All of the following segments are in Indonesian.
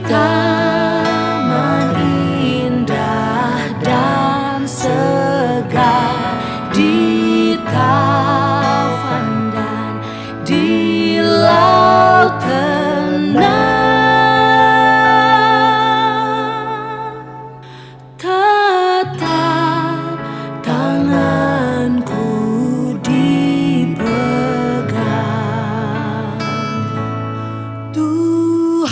taman indah dan segar, di taman dan di laut tenang, tetap tanganku dipegang. Tuhanlah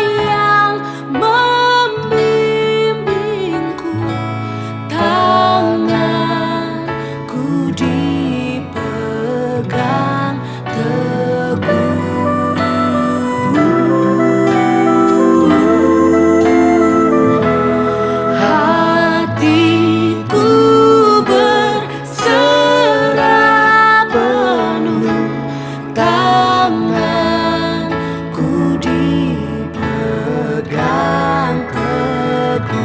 yang membimbingku, tanganku dipegang teguh. Hatiku berserah penuh, tanganku dipegang teguh.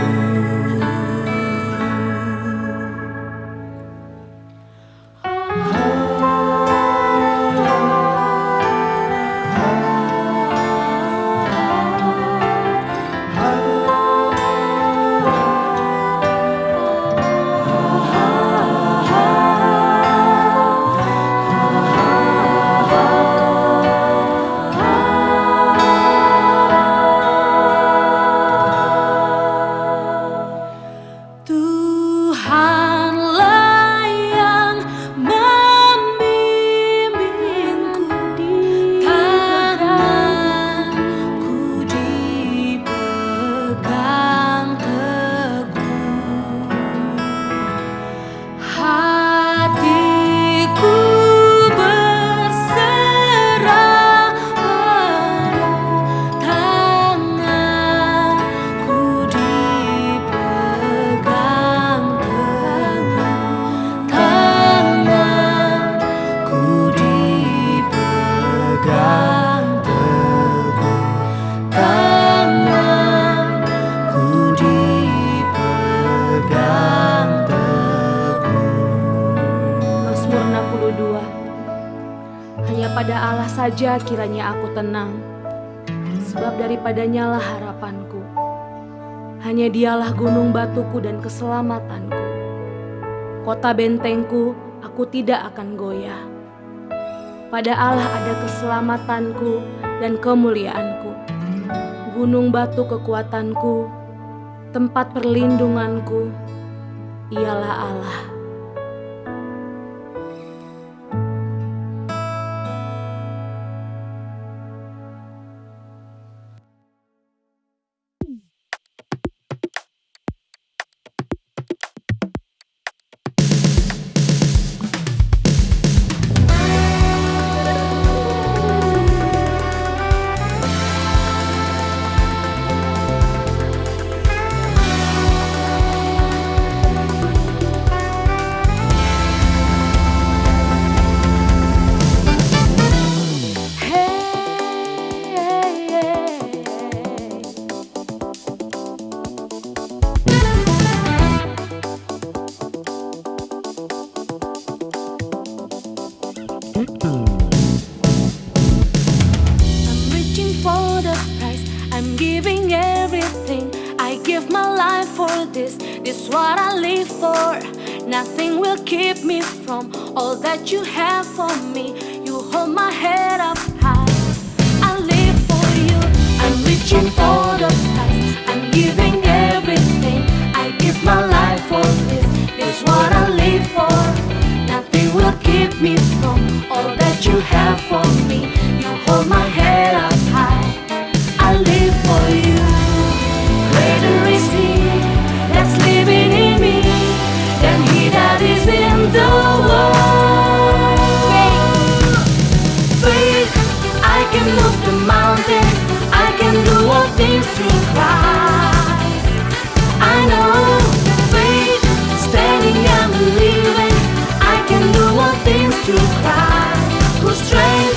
Tuhanlah yang membimbingku, tanganku dipegang teguh. Hatiku berserah penuh, tanganku dipegang teguh. Tanganku dipegang teguh. Tanganku dipegang teguh. Mazmur 62. Hanya pada Allah saja kiranya aku tenang, sebab daripadanya lah harapanku. Hanya Dialah gunung batuku dan keselamatanku, kota bentengku, aku tidak akan goyah. Pada Allah ada keselamatanku dan kemuliaanku, gunung batu kekuatanku, tempat perlindunganku, Ialah Allah. I'm reaching for the prize, I'm giving everything. I give my life for this, this what I live for. Nothing will keep me from all that you have for me. You hold my head up high, I live for you. I'm reaching for the prize, I'm giving everything. I give my life for this, this what I live for. Nothing will keep me from all that you have for me. You hold my head up high, I live for you. Greater is He that's living in me than he that is in the world. Faith, I can move the mountain, I can do all things through Christ. I know, faith, standing and believing, I can do all things through Christ who strengthens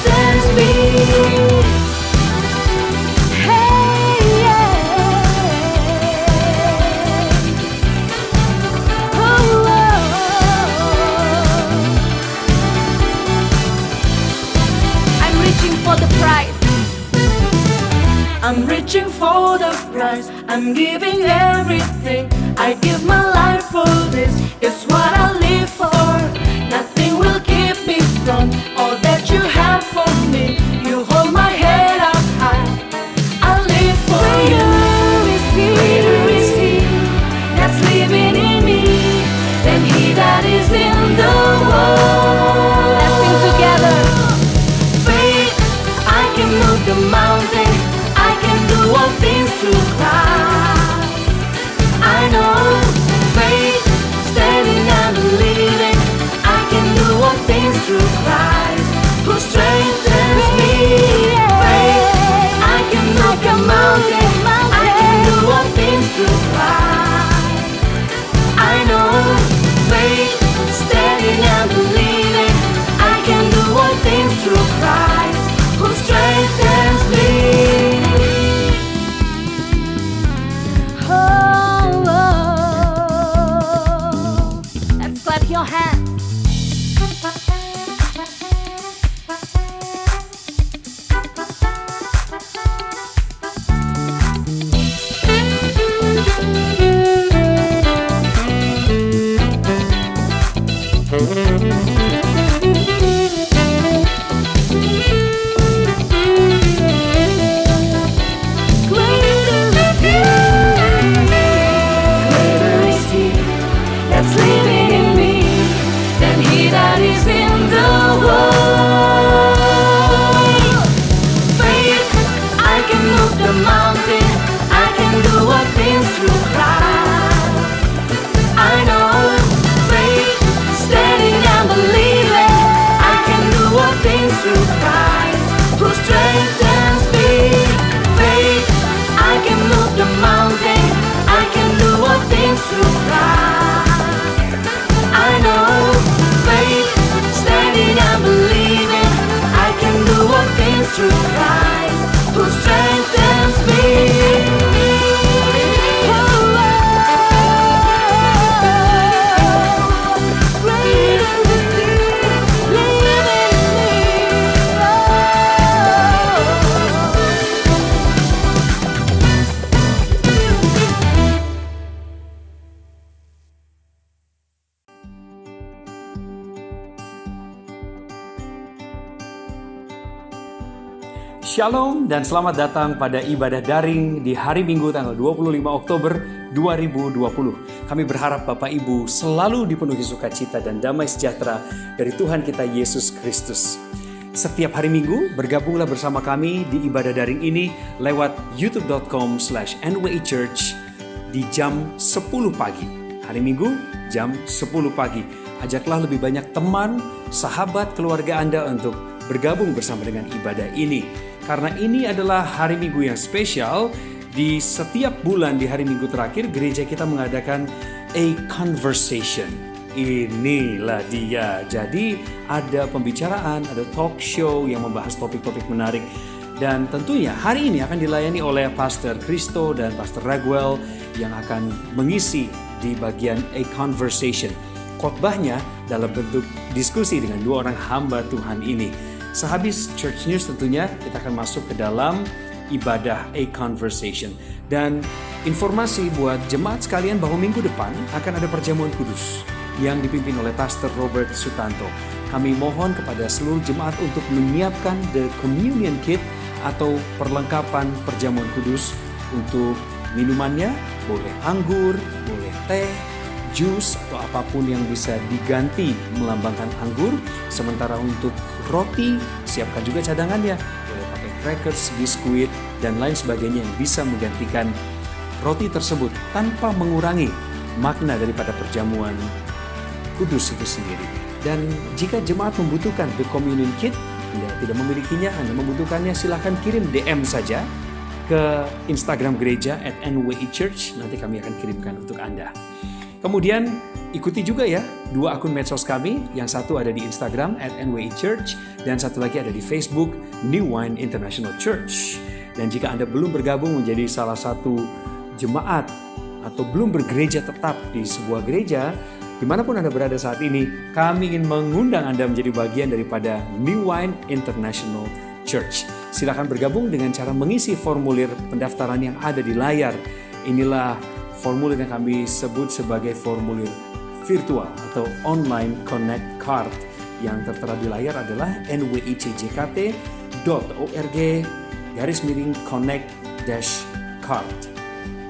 I'm reaching for the prize, I'm giving everything. I give my life for this, it's what I live for. Nothing will keep me from all that you have for me. You hold my head up high, I live for you. Greater is He that's living in me than he that is in the world. Let's sing together. Faith, I can move the mountain, I can do all things through Christ. I know. Faith, standing and believing, I can do all things through Christ who strengthens me. Faith, I can move the mountain, I can do all things through Christ. I know. Faith, standing and believing, I can do all things through Christ who strengthens me. Oh, let's clap your hands. Through Christ who strengthens me. Greater is He living in Shalom dan selamat datang pada ibadah daring di hari Minggu tanggal 25 Oktober 2020. Kami berharap Bapak Ibu selalu dipenuhi sukacita dan damai sejahtera dari Tuhan kita Yesus Kristus. Setiap hari Minggu bergabunglah bersama kami di ibadah daring ini lewat youtube.com/nwechurch di jam 10 pagi. Hari Minggu jam 10 pagi. Ajaklah lebih banyak teman, sahabat, keluarga Anda untuk bergabung bersama dengan ibadah ini. Karena ini adalah hari Minggu yang spesial, di setiap bulan di hari Minggu terakhir gereja kita mengadakan a conversation. Inilah dia. Jadi ada pembicaraan, ada talk show yang membahas topik-topik menarik. Dan tentunya hari ini akan dilayani oleh Pastor Christo dan Pastor Raguel yang akan mengisi di bagian a conversation. Khotbahnya dalam bentuk diskusi dengan dua orang hamba Tuhan ini. Sehabis Church News tentunya kita akan masuk ke dalam ibadah A Conversation. Dan informasi buat jemaat sekalian bahwa minggu depan akan ada perjamuan kudus yang dipimpin oleh Pastor Robert Sutanto. Kami mohon kepada seluruh jemaat untuk menyiapkan the communion kit atau perlengkapan perjamuan kudus. Untuk minumannya boleh anggur, boleh teh, jus atau apapun yang bisa diganti melambangkan anggur. Sementara untuk roti, siapkan juga cadangannya. Boleh pakai crackers, biskuit, dan lain sebagainya yang bisa menggantikan roti tersebut tanpa mengurangi makna daripada perjamuan kudus itu sendiri. Dan jika jemaat membutuhkan the communion kit, Anda tidak memilikinya, Anda membutuhkannya, silahkan kirim DM saja ke Instagram gereja @nwechurch. Nanti kami akan kirimkan untuk Anda. Kemudian ikuti juga ya dua akun medsos kami. Yang satu ada di Instagram @nwechurch dan satu lagi ada di Facebook New Wine International Church. Dan jika Anda belum bergabung menjadi salah satu jemaat atau belum bergereja tetap di sebuah gereja, dimanapun Anda berada saat ini, kami ingin mengundang Anda menjadi bagian daripada New Wine International Church. silakan bergabung dengan cara mengisi formulir pendaftaran yang ada di layar. Inilah formulir yang kami sebut sebagai formulir virtual atau online connect card. Yang tertera di layar adalah nwicijkt.org/connect-card.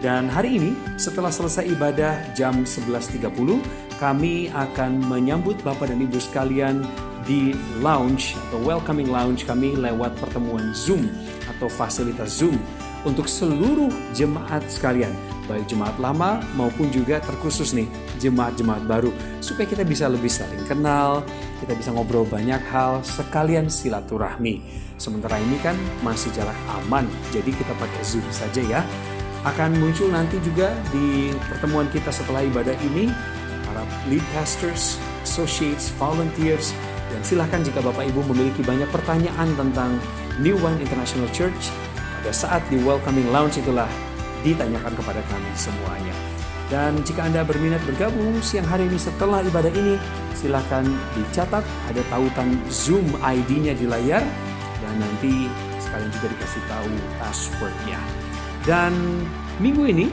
Dan hari ini setelah selesai ibadah jam 11.30, kami akan menyambut Bapak dan Ibu sekalian di lounge atau welcoming lounge kami lewat pertemuan Zoom atau fasilitas Zoom untuk seluruh jemaat sekalian, baik jemaat lama maupun juga terkhusus nih jemaat-jemaat baru, supaya kita bisa lebih saling kenal, kita bisa ngobrol banyak hal, sekalian silaturahmi. Sementara ini kan masih jarak aman, jadi kita pakai Zoom saja ya. Akan muncul nanti juga di pertemuan kita setelah ibadah ini para lead pastors, associates, volunteers, dan silahkan jika Bapak Ibu memiliki banyak pertanyaan tentang New Wine International Church, pada saat di welcoming lounge itulah ditanyakan kepada kami semuanya. Dan jika Anda berminat bergabung siang hari ini setelah ibadah ini, silakan dicatat, ada tautan Zoom ID-nya di layar, dan nanti sekalian juga dikasih tahu password-nya. Dan minggu ini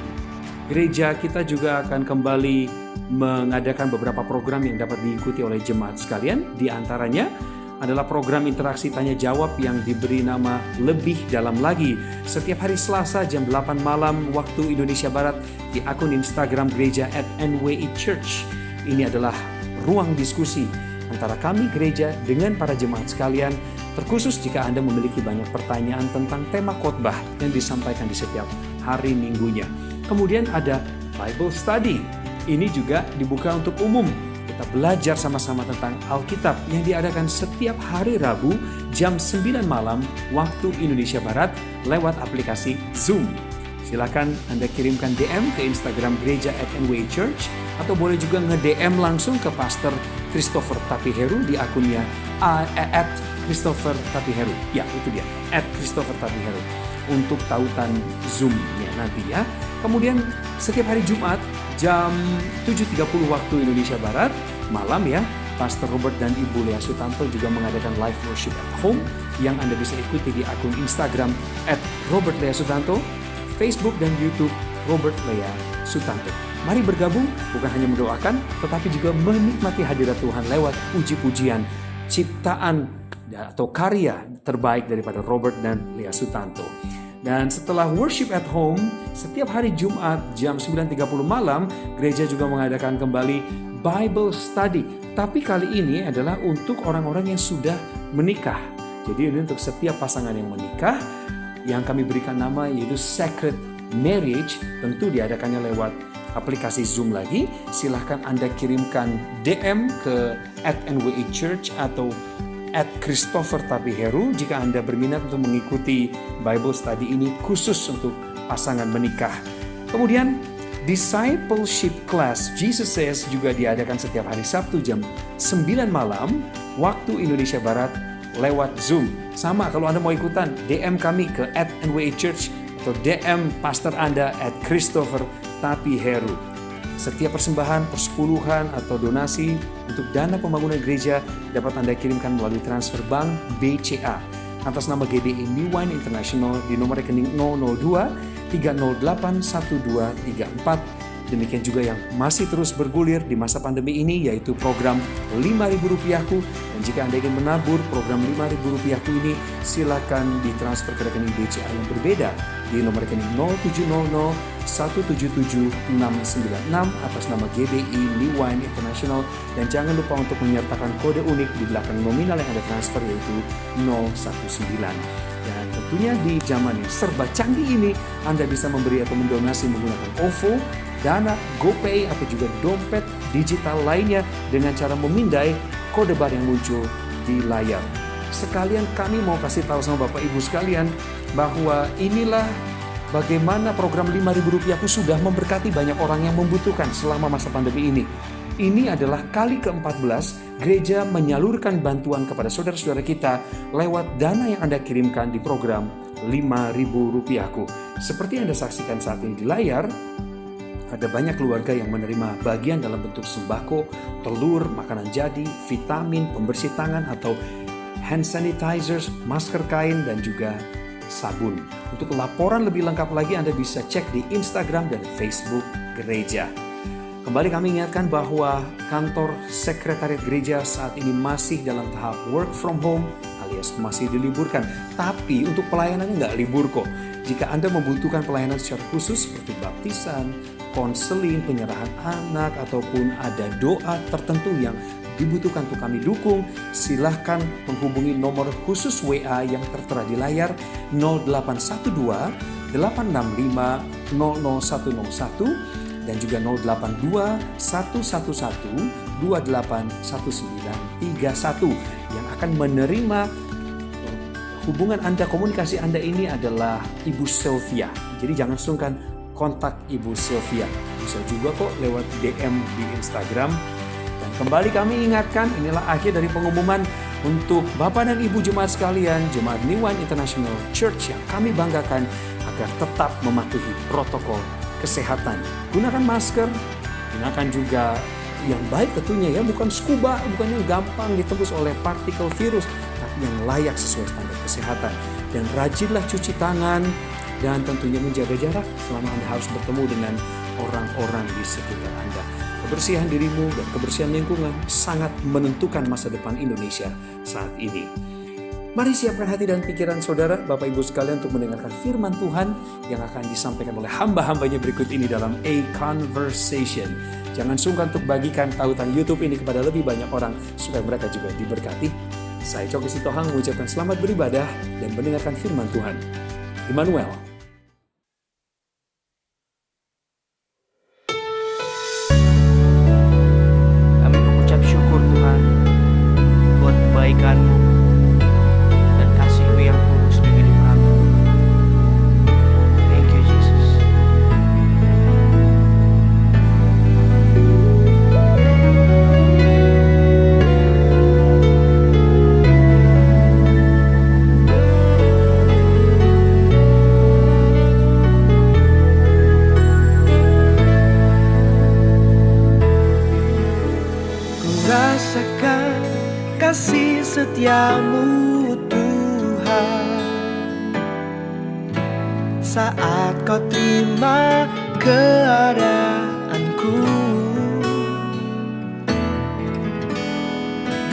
gereja kita juga akan kembali mengadakan beberapa program yang dapat diikuti oleh jemaat sekalian. Di antaranya adalah program interaksi tanya jawab yang diberi nama Lebih Dalam Lagi. Setiap hari Selasa jam 8 malam waktu Indonesia Barat di akun Instagram gereja @nwichurch. Ini adalah ruang diskusi antara kami gereja dengan para jemaat sekalian, terkhusus jika Anda memiliki banyak pertanyaan tentang tema khotbah yang disampaikan di setiap hari minggunya. Kemudian ada Bible Study. Ini juga dibuka untuk umum. Kita belajar sama-sama tentang Alkitab yang diadakan setiap hari Rabu jam 9 malam waktu Indonesia Barat lewat aplikasi Zoom. Silakan Anda kirimkan DM ke Instagram gereja @nwichurch atau boleh juga nge-DM langsung ke Pastor Christopher Tapiheru di akunnya @ChristopherTapiheru. Ya, itu dia, @ChristopherTapiheru untuk tautan Zoom-nya nanti ya. Kemudian setiap hari Jumat jam 7.30 waktu Indonesia Barat malam ya, Pastor Robert dan Ibu Lea Sutanto juga mengadakan live worship at home yang Anda bisa ikuti di akun Instagram @RobertLeaSutanto, Facebook dan YouTube Robert Lea Sutanto. Mari bergabung, bukan hanya mendoakan, tetapi juga menikmati hadirat Tuhan lewat puji-pujian, ciptaan atau karya terbaik daripada Robert dan Lea Sutanto. Dan setelah worship at home, setiap hari Jumat jam 9.30 malam, gereja juga mengadakan kembali Bible Study. Tapi kali ini adalah untuk orang-orang yang sudah menikah. Jadi ini untuk setiap pasangan yang menikah, yang kami berikan nama yaitu Sacred Marriage. Tentu diadakannya lewat aplikasi Zoom lagi. Silahkan Anda kirimkan DM ke @nwichurch atau @ChristopherTapiheru jika Anda berminat untuk mengikuti Bible Study ini khusus untuk pasangan menikah. Kemudian Discipleship Class Jesus Says juga diadakan setiap hari Sabtu jam 9 malam waktu Indonesia Barat lewat Zoom. Sama kalau Anda mau ikutan, DM kami ke @nwichurch atau DM pastor Anda @ChristopherTapiheru. Setiap persembahan, persepuluhan, atau donasi untuk dana pembangunan gereja dapat Anda kirimkan melalui transfer bank BCA atas nama GBI New Wine International di nomor rekening 002 308 1234. Demikian juga yang masih terus bergulir di masa pandemi ini, yaitu program Rp5.000ku. Dan jika Anda ingin menabur program Rp5.000ku ini, silakan ditransfer ke rekening BCA yang berbeda di nomor rekening 0700 177 696 atas nama GBI New Wine International. Dan jangan lupa untuk menyertakan kode unik di belakang nominal yang Anda transfer, yaitu 019. Dan tentunya di zaman yang serba canggih ini, Anda bisa memberi atau mendonasi menggunakan OVO, Dana, GoPay, atau juga dompet digital lainnya dengan cara memindai kode bar yang muncul di layar. Sekalian kami mau kasih tahu sama Bapak Ibu sekalian bahwa inilah bagaimana program Rp5.000ku sudah memberkati banyak orang yang membutuhkan selama masa pandemi ini. Ini adalah kali ke-14 gereja menyalurkan bantuan kepada saudara-saudara kita lewat dana yang Anda kirimkan di program Rp5.000ku. Seperti Anda saksikan saat ini di layar, ada banyak keluarga yang menerima bagian dalam bentuk sembako, telur, makanan jadi, vitamin, pembersih tangan, atau hand sanitizers, masker kain, dan juga sabun. Untuk laporan lebih lengkap lagi Anda bisa cek di Instagram dan Facebook gereja. Kembali kami ingatkan bahwa kantor sekretariat gereja saat ini masih dalam tahap work from home alias masih diliburkan. Tapi untuk pelayanannya nggak libur kok. Jika Anda membutuhkan pelayanan secara khusus seperti baptisan, konseling, penyerahan anak, ataupun ada doa tertentu yang dibutuhkan untuk kami dukung, silahkan menghubungi nomor khusus WA yang tertera di layar 0812 865 00101 dan juga 082 111 281931 yang akan menerima hubungan Anda, komunikasi Anda ini adalah Ibu Sylvia. Jadi jangan sungkan kontak Ibu Sylvia. Bisa juga kok lewat DM di Instagram. Dan kembali kami ingatkan, inilah akhir dari pengumuman untuk Bapak dan Ibu jemaat sekalian, jemaat New Wine International Church yang kami banggakan agar tetap mematuhi protokol kesehatan. Gunakan masker, gunakan juga yang baik tentunya ya, bukan scuba, bukan yang gampang ditembus oleh partikel virus, tapi yang layak sesuai standar kesehatan. Dan rajinlah cuci tangan dan tentunya menjaga jarak selama Anda harus bertemu dengan orang-orang di sekitar Anda. Kebersihan dirimu dan kebersihan lingkungan sangat menentukan masa depan Indonesia saat ini. Mari siapkan hati dan pikiran saudara, Bapak Ibu sekalian, untuk mendengarkan firman Tuhan yang akan disampaikan oleh hamba-hambanya berikut ini dalam A Conversation. Jangan sungkan untuk bagikan tautan YouTube ini kepada lebih banyak orang supaya mereka juga diberkati. Saya Coki Sitohang mengucapkan selamat beribadah dan mendengarkan firman Tuhan. Immanuel. Kami mengucap syukur Tuhan buat kebaikan-Mu dan kasih-Mu yang tulus di hidup kami. Thank you Jesus. Rasakan kasih setia-Mu Tuhan saat Kau terima keadaanku.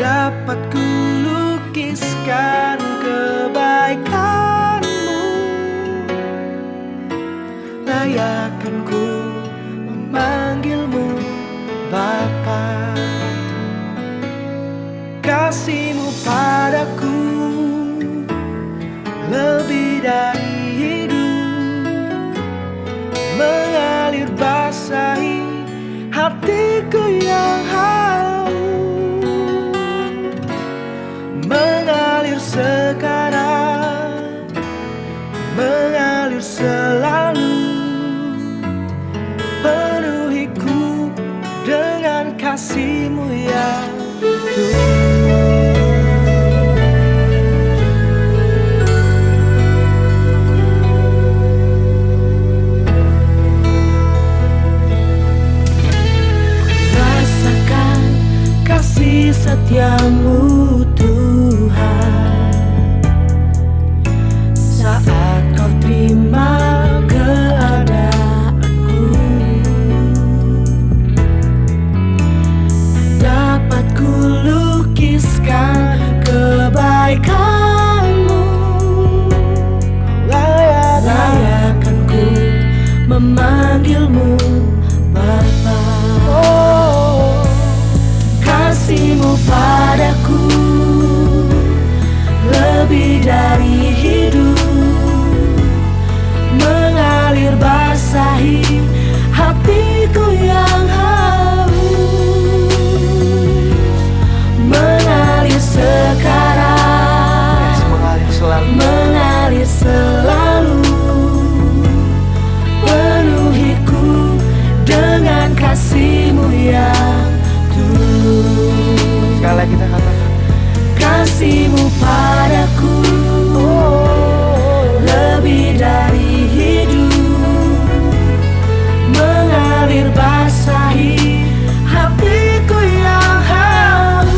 Dapat ku lukiskan kebaikan-Mu, layakkan ku memanggil-Mu Bapa. Kasih-Mu padaku lebih dari hidup, mengalir basahi hatiku yang haus, mengalir sekarang, mengalir selalu, penuhiku dengan kasih-Mu yang tulus. Kasih setia-Mu Tuhan saat Kau terima keadaanku. Dapat ku lukiskan kebaikan-Mu, layakkan ku memanggil-Mu Bapa. Kasih-Mu padaku lebih dari hidup, mengalir basahi hatiku yang haus, mengalir sekarang, mengalir selalu, penuhiku dengan kasih-Mu yang tulus. Sekali lagi kita katakan, kasih-Mu padaku lebih dari hidup, mengalir basahi hatiku yang haus,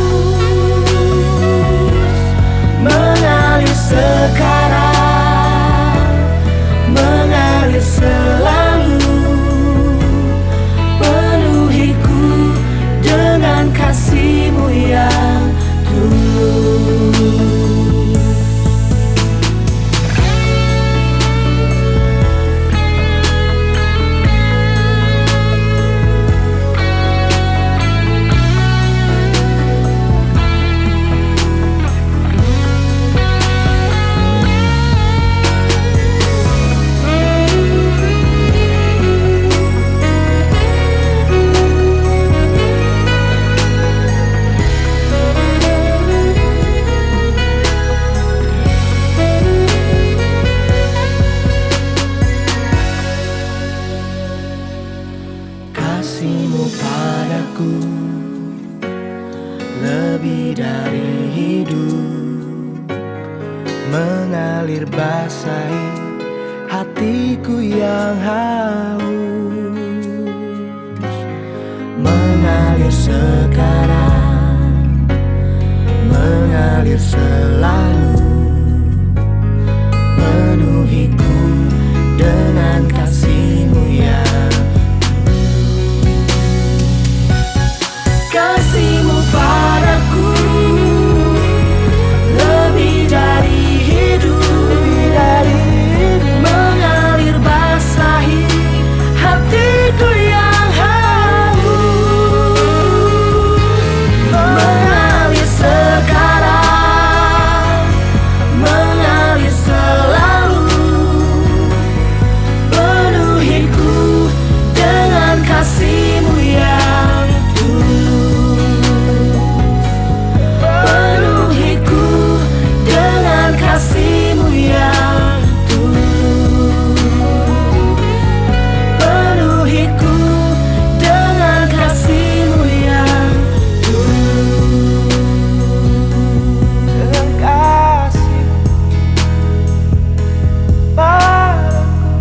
dari hidup mengalir basahi hatiku yang haus, mengalir sekarang, mengalir selalu, penuhiku dengan kasih-Mu yang kasih-Mu padaku lebih dari hidup, mengalir basahi hatiku yang haus, mengalir sekarang, mengalir selalu, penuhiku dengan kasih-Mu yang penuhiku dengan kasih-Mu yang tulus, penuhiku dengan kasih-Mu yang tulus, dengan kasih padaku.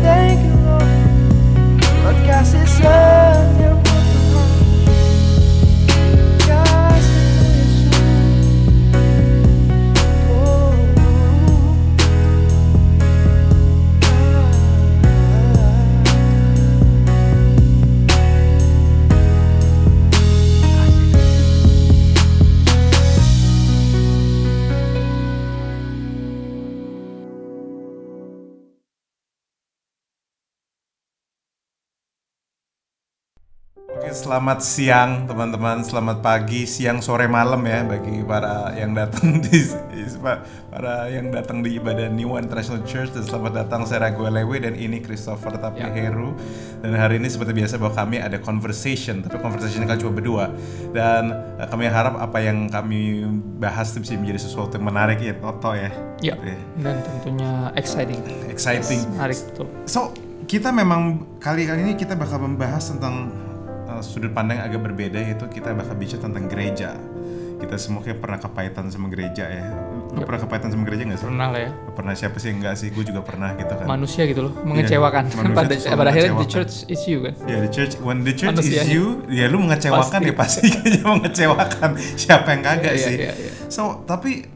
Thank you Lord, buat kasih setiamu Tuhan. Oke, selamat siang teman-teman, selamat pagi, siang, sore, malam ya bagi para yang datang di ibadah New One International Church. Dan selamat datang, saya Ragu Lewe dan ini Christopher tapi Heru. Dan hari ini seperti biasa bahwa kami ada conversation, tapi conversation kali cuma berdua. Dan kami harap apa yang kami bahas itu bisa menjadi sesuatu yang menarik ya, Toto ya. Iya. Dan tentunya exciting. Exciting. Yes, menarik betul. So kita memang kali ini kita bakal membahas tentang sudut pandang agak berbeda, yaitu kita bakal bicara tentang gereja. Kita semua kayak pernah kepahitan sama gereja ya. Lu pernah kepahitan sama gereja nggak sih? Pernah lah ya. Pernah, siapa sih enggak sih? Gue juga pernah gitu kan. Manusia gitu loh, mengecewakan. Pada akhirnya the church is you kan. Ya, when the church Manusia. is you, ya lu mengecewakan Pasti. ya pasti mengecewakan. Siapa yang kagak sih? Iya. So, tapi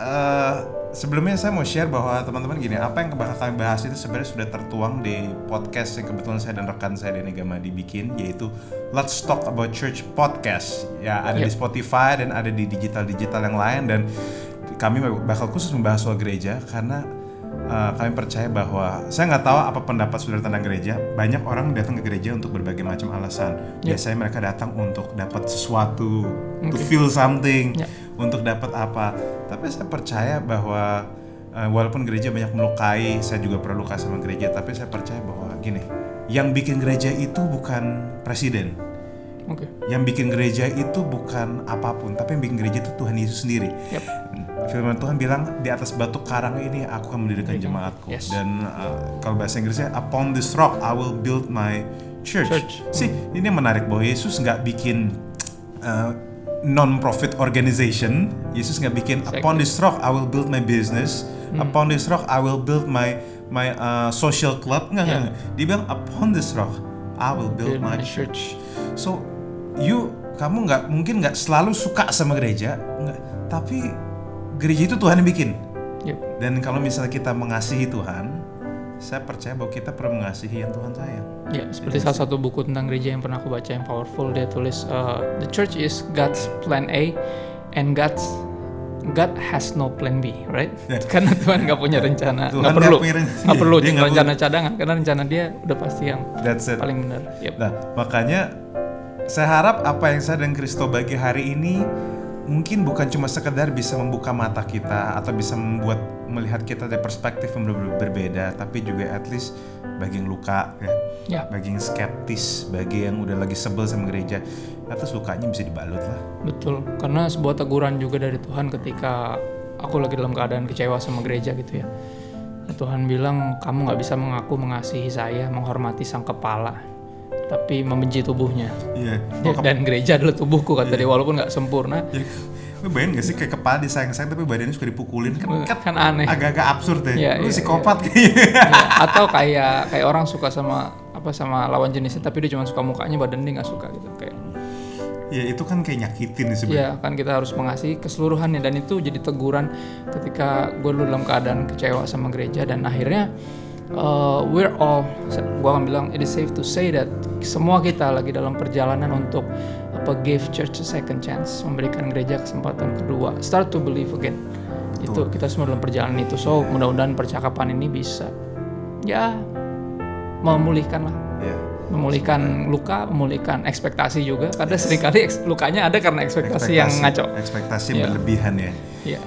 sebelumnya saya mau share bahwa teman-teman gini, apa yang bakal kami bahas itu sebenarnya sudah tertuang di podcast yang kebetulan saya dan rekan saya Denny Gamadi bikin, yaitu Let's Talk About Church Podcast. Ya, ada di Spotify dan ada di digital yang lain, dan kami bakal khusus membahas soal gereja karena kami percaya bahwa saya nggak tahu apa pendapat saudara tentang gereja. Banyak orang datang ke gereja untuk berbagai macam alasan. Biasanya mereka datang untuk dapat sesuatu, to feel something, untuk dapat apa. Tapi saya percaya bahwa walaupun gereja banyak melukai, saya juga pernah luka sama gereja. Tapi saya percaya bahwa gini, yang bikin gereja itu bukan presiden. Yang bikin gereja itu bukan apapun, tapi yang bikin gereja itu Tuhan Yesus sendiri. Firman Tuhan bilang, di atas batu karang ini aku akan mendirikan jemaatku. Dan kalau bahasa Inggrisnya, upon this rock I will build my church. Ini menarik bahwa Yesus nggak bikin non-profit organization. Yesus nggak bikin upon this rock I will build my business. Upon this rock I will build my social club. Nggak. Dia bilang upon this rock I will build my church. So kamu mungkin nggak selalu suka sama gereja, tapi gereja itu Tuhan yang bikin. Dan kalau misalnya kita mengasihi Tuhan, saya percaya bahwa kita perlu mengasihi yang Tuhan sayang. Ya, seperti salah satu buku tentang gereja yang pernah aku baca yang powerful, dia tulis the church is God's plan A and God has no plan B, right? Karena Tuhan nggak punya rencana, nggak perlu rencana cadangan, karena rencana Dia udah pasti yang paling benar. Nah, makanya saya harap apa yang saya dan Kristo bagi hari ini mungkin bukan cuma sekedar bisa membuka mata kita atau bisa membuat melihat kita dari perspektif yang berbeda, tapi juga at least bagi yang luka bagi yang skeptis, bagi yang udah lagi sebel sama gereja, atau sukanya bisa dibalut lah. Betul, karena sebuah teguran juga dari Tuhan ketika aku lagi dalam keadaan kecewa sama gereja gitu ya. Tuhan bilang, kamu gak bisa mengaku mengasihi saya, menghormati sang kepala, tapi membenci tubuhnya. Iya. Dan gereja adalah tubuhku kata dia, walaupun nggak sempurna. Lu bayangin gak sih kayak kepala disayang-sayang tapi badannya suka dipukulin Kan aneh. agak-agak absurd ya. Lu Iya, psikopat kayaknya. Ya, atau kayak orang suka sama lawan jenisnya tapi dia cuma suka mukanya, badan dia nggak suka gitu kayak. Ya itu kan kayak nyakitin sih sebenarnya. Ya kan kita harus mengasihi keseluruhannya, dan itu jadi teguran ketika gue dulu dalam keadaan kecewa sama gereja, dan akhirnya we're all, gue akan bilang it is safe to say that semua kita lagi dalam perjalanan untuk give church a second chance, memberikan gereja kesempatan kedua, start to believe again. Itu kita semua dalam perjalanan itu. So mudah-mudahan percakapan ini bisa ya memulihkan lah, memulihkan luka, memulihkan ekspektasi juga. Karena seringkali lukanya ada karena ekspektasi yang ngaco. Ekspektasi berlebihan ya. Yeah.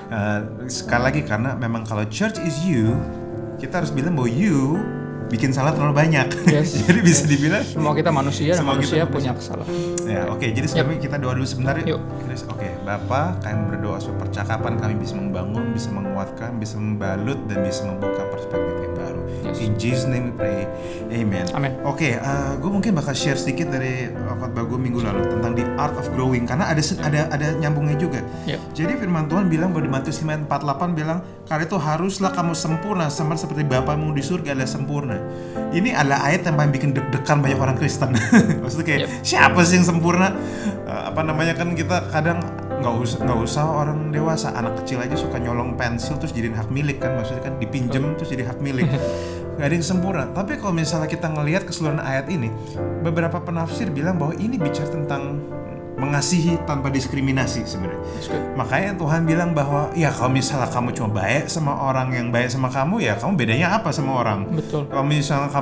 Sekali lagi karena memang kalau church is you, kita harus bilang bahwa you bikin salah terlalu banyak. Yes. Jadi bisa dibilang semua kita manusia dan manusia punya kesalahan. Ya, oke. Jadi sebelumnya kita doa dulu sebentar yuk. Yuk. Oke, Bapa, kami berdoa supaya percakapan kami bisa membangun, bisa menguatkan, bisa membalut dan bisa membuka perspektif yang baru. Yes. In Jesus name we pray. Amen. Amen. Oke, gue mungkin bakal share sedikit dari khotbah gue minggu lalu tentang the art of growing karena ada nyambungnya juga. Yep. Jadi firman Tuhan bilang bahwa di Matius 5:48 bilang, "Karena itu haruslah kamu sempurna sama seperti Bapamu di surga adalah sempurna." Ini adalah ayat yang paling bikin deg-degan banyak orang Kristen. Maksudnya kayak siapa sih yang sempurna? Kan kita kadang nggak usah orang dewasa, anak kecil aja suka nyolong pensil terus jadiin hak milik kan, maksudnya kan dipinjem terus jadi hak milik. Nggak ada yang sempurna. Tapi kalau misalnya kita ngelihat keseluruhan ayat ini, beberapa penafsir bilang bahwa ini bicara tentang mengasihi tanpa diskriminasi sebenarnya. Makanya Tuhan bilang bahwa ya kalau misalnya kamu cuma baik sama orang yang baik sama kamu, ya kamu bedanya apa sama orang? Betul. Kalau misalnya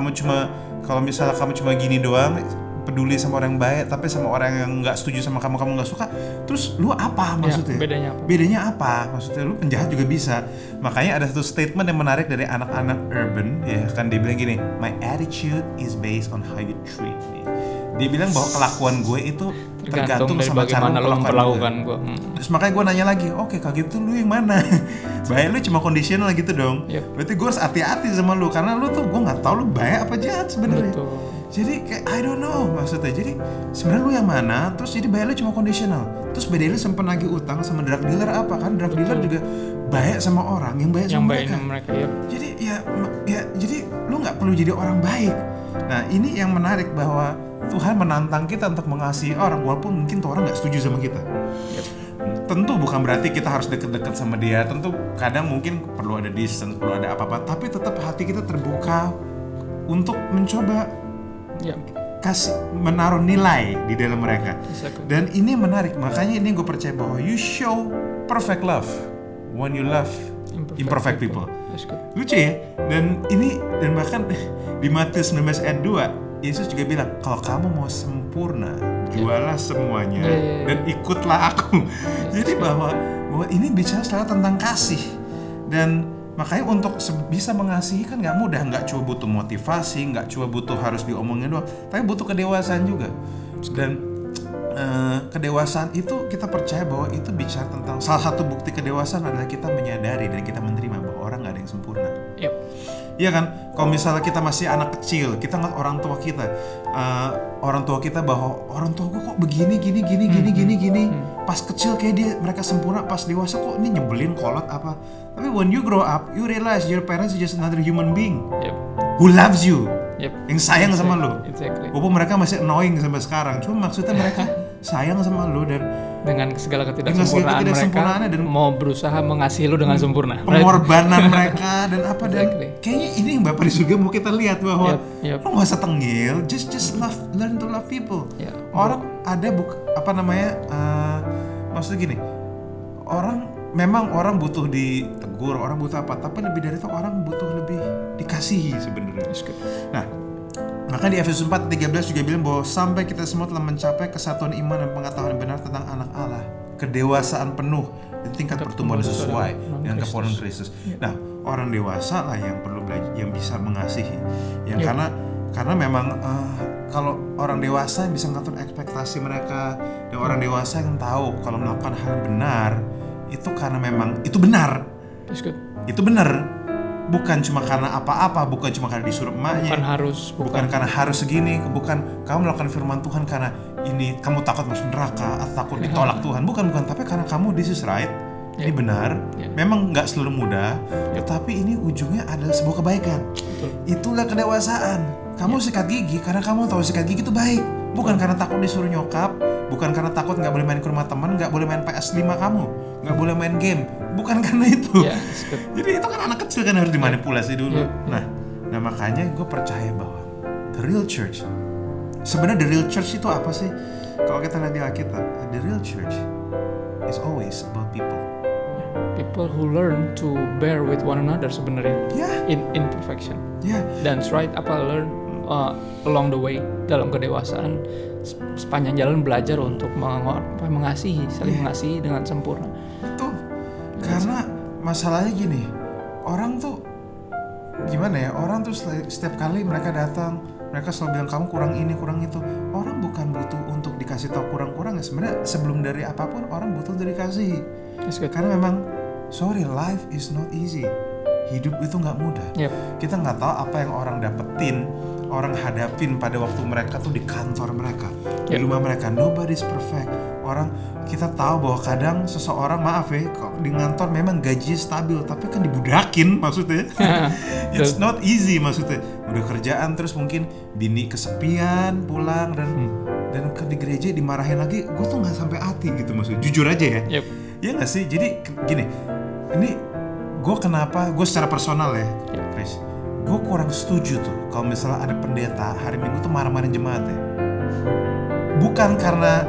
kamu cuma gini doang, peduli sama orang yang baik, tapi sama orang yang nggak setuju sama kamu nggak suka, terus lu apa maksudnya? Ya, bedanya apa? Maksudnya lu penjahat juga bisa. Makanya ada satu statement yang menarik dari anak-anak urban, ya kan dia bilang gini, my attitude is based on how you treat me. Dia bilang bahwa kelakuan gue itu tergantung sama cara lu memperlakukan gue. Terus makanya gue nanya lagi, oke kalau gitu lu yang mana? Baik lu cuma conditional gitu dong. Berarti gue harus hati-hati sama lu karena lu tuh gue nggak tahu lu baik apa jahat sebenarnya. Jadi kayak I don't know maksudnya. Jadi sebenarnya lu yang mana? Terus jadi bayar lu cuma kondisional. Terus beda lu sempat nagih utang sama drug dealer apa kan? Drug dealer juga baik sama orang yang baik sama mereka. Jadi ya jadi lu nggak perlu jadi orang baik. Nah ini yang menarik bahwa Tuhan menantang kita untuk mengasihi orang walaupun mungkin tuh orang nggak setuju sama kita. Tentu bukan berarti kita harus deket-deket sama dia. Tentu kadang mungkin perlu ada distance, perlu ada apa-apa. Tapi tetap hati kita terbuka untuk mencoba kasih menaruh nilai di dalam mereka. Dan ini menarik, makanya ini gue percaya bahwa you show perfect love when you love imperfect people. Lucu ya. Dan bahkan di Matius 19 ayat 2 Yesus juga bilang kalau kamu mau sempurna jualah semuanya dan ikutlah aku. Jadi bahwa ini bicara selalu tentang kasih. Dan makanya untuk bisa mengasihi kan nggak mudah, nggak cuma butuh motivasi, nggak cuma butuh harus diomongin doang, tapi butuh kedewasaan juga. Dan kedewasaan itu kita percaya bahwa itu bicara tentang salah satu bukti kedewasaan adalah kita menyadari dan kita menerima bahwa orang nggak ada yang sempurna. Iya kan? Kalau misalnya kita masih anak kecil, kita ngeliat orang tua kita bahwa orang tua gue kok begini, gini. Pas kecil kayak mereka sempurna, pas dewasa kok ini nyebelin, kolot apa. Tapi when you grow up, you realize your parents is just another human being who loves you, yang sayang sama lo. Walaupun mereka masih annoying sampai sekarang, cuma maksudnya mereka sayang sama lo dan dengan segala ketidaksempurnaan mereka dan mau berusaha mengasihi lu dengan sempurna. Pengorbanan mereka dan apa dan kayaknya ini yang Bapak di surga mau kita lihat bahwa lo nggak usah tengil, just learn to love people. Orang ada maksudnya gini, orang butuh ditegur, orang butuh apa, tapi lebih dari itu orang butuh lebih dikasihi sebenarnya. Nah, maka di Efesus 4:13 juga bilang bahwa sampai kita semua telah mencapai kesatuan iman dan pengetahuan yang benar tentang anak Allah, kedewasaan penuh di tingkat pertumbuhan sesuai dengan kepenuhan Kristus. Nah, orang dewasa lah yang perlu belajar, yang bisa mengasihi. Yang karena memang kalau orang dewasa bisa ngatur ekspektasi mereka, dan orang dewasa yang tahu kalau melakukan hal benar itu karena memang itu benar. Itu benar. bukan cuma karena apa-apa, bukan cuma karena disuruh emaknya, bukan karena harus segini, bukan kamu melakukan firman Tuhan karena ini kamu takut masuk neraka atau takut ditolak Tuhan, bukan, tapi karena kamu this is right, ini benar, memang nggak selalu mudah, tetapi ini ujungnya adalah sebuah kebaikan. Itulah kedewasaan. Kamu sikat gigi karena kamu tahu sikat gigi itu baik, bukan karena takut disuruh nyokap, bukan karena takut nggak boleh main ke rumah teman, nggak boleh main PS5 kamu, nggak boleh main game, bukan karena itu. Jadi itu kan anak kecil kan harus dimanipulasi dulu. Nah makanya gue percaya bahwa the real church, sebenarnya the real church itu apa sih? Kalau kita lihat di Alkitab, the real church is always about people. People who learn to bear with one another sebenarnya. In imperfection. That's right. Learn along the way dalam kedewasaan, sepanjang jalan belajar untuk mengasihi, saling mengasihi dengan sempurna. Betul. Karena masalahnya gini, orang tuh gimana ya? Orang tuh setiap kali mereka datang, mereka selalu bilang kamu kurang ini, kurang itu. Orang bukan butuh untuk dikasih tahu kurang-kurang ya. Sebenarnya sebelum dari apapun orang butuh dikasihi. Karena memang life is not easy. Hidup itu nggak mudah. Kita nggak tahu apa yang orang dapetin, orang hadapin pada waktu mereka tuh di kantor mereka, di rumah mereka. Nobody's perfect. Kita tahu bahwa kadang seseorang, maaf ya, di kantor memang gaji stabil, tapi kan dibudakin maksudnya. It's not easy maksudnya. Udah kerjaan terus mungkin bini kesepian pulang dan di gereja dimarahin lagi. Gue tuh nggak sampai hati gitu maksudnya. Jujur aja ya. Ya nggak sih. Jadi gini, ini gue secara personal ya, Chris, gue kurang setuju tuh kalau misalnya ada pendeta hari Minggu tuh marah-marahin jemaat ya. Bukan karena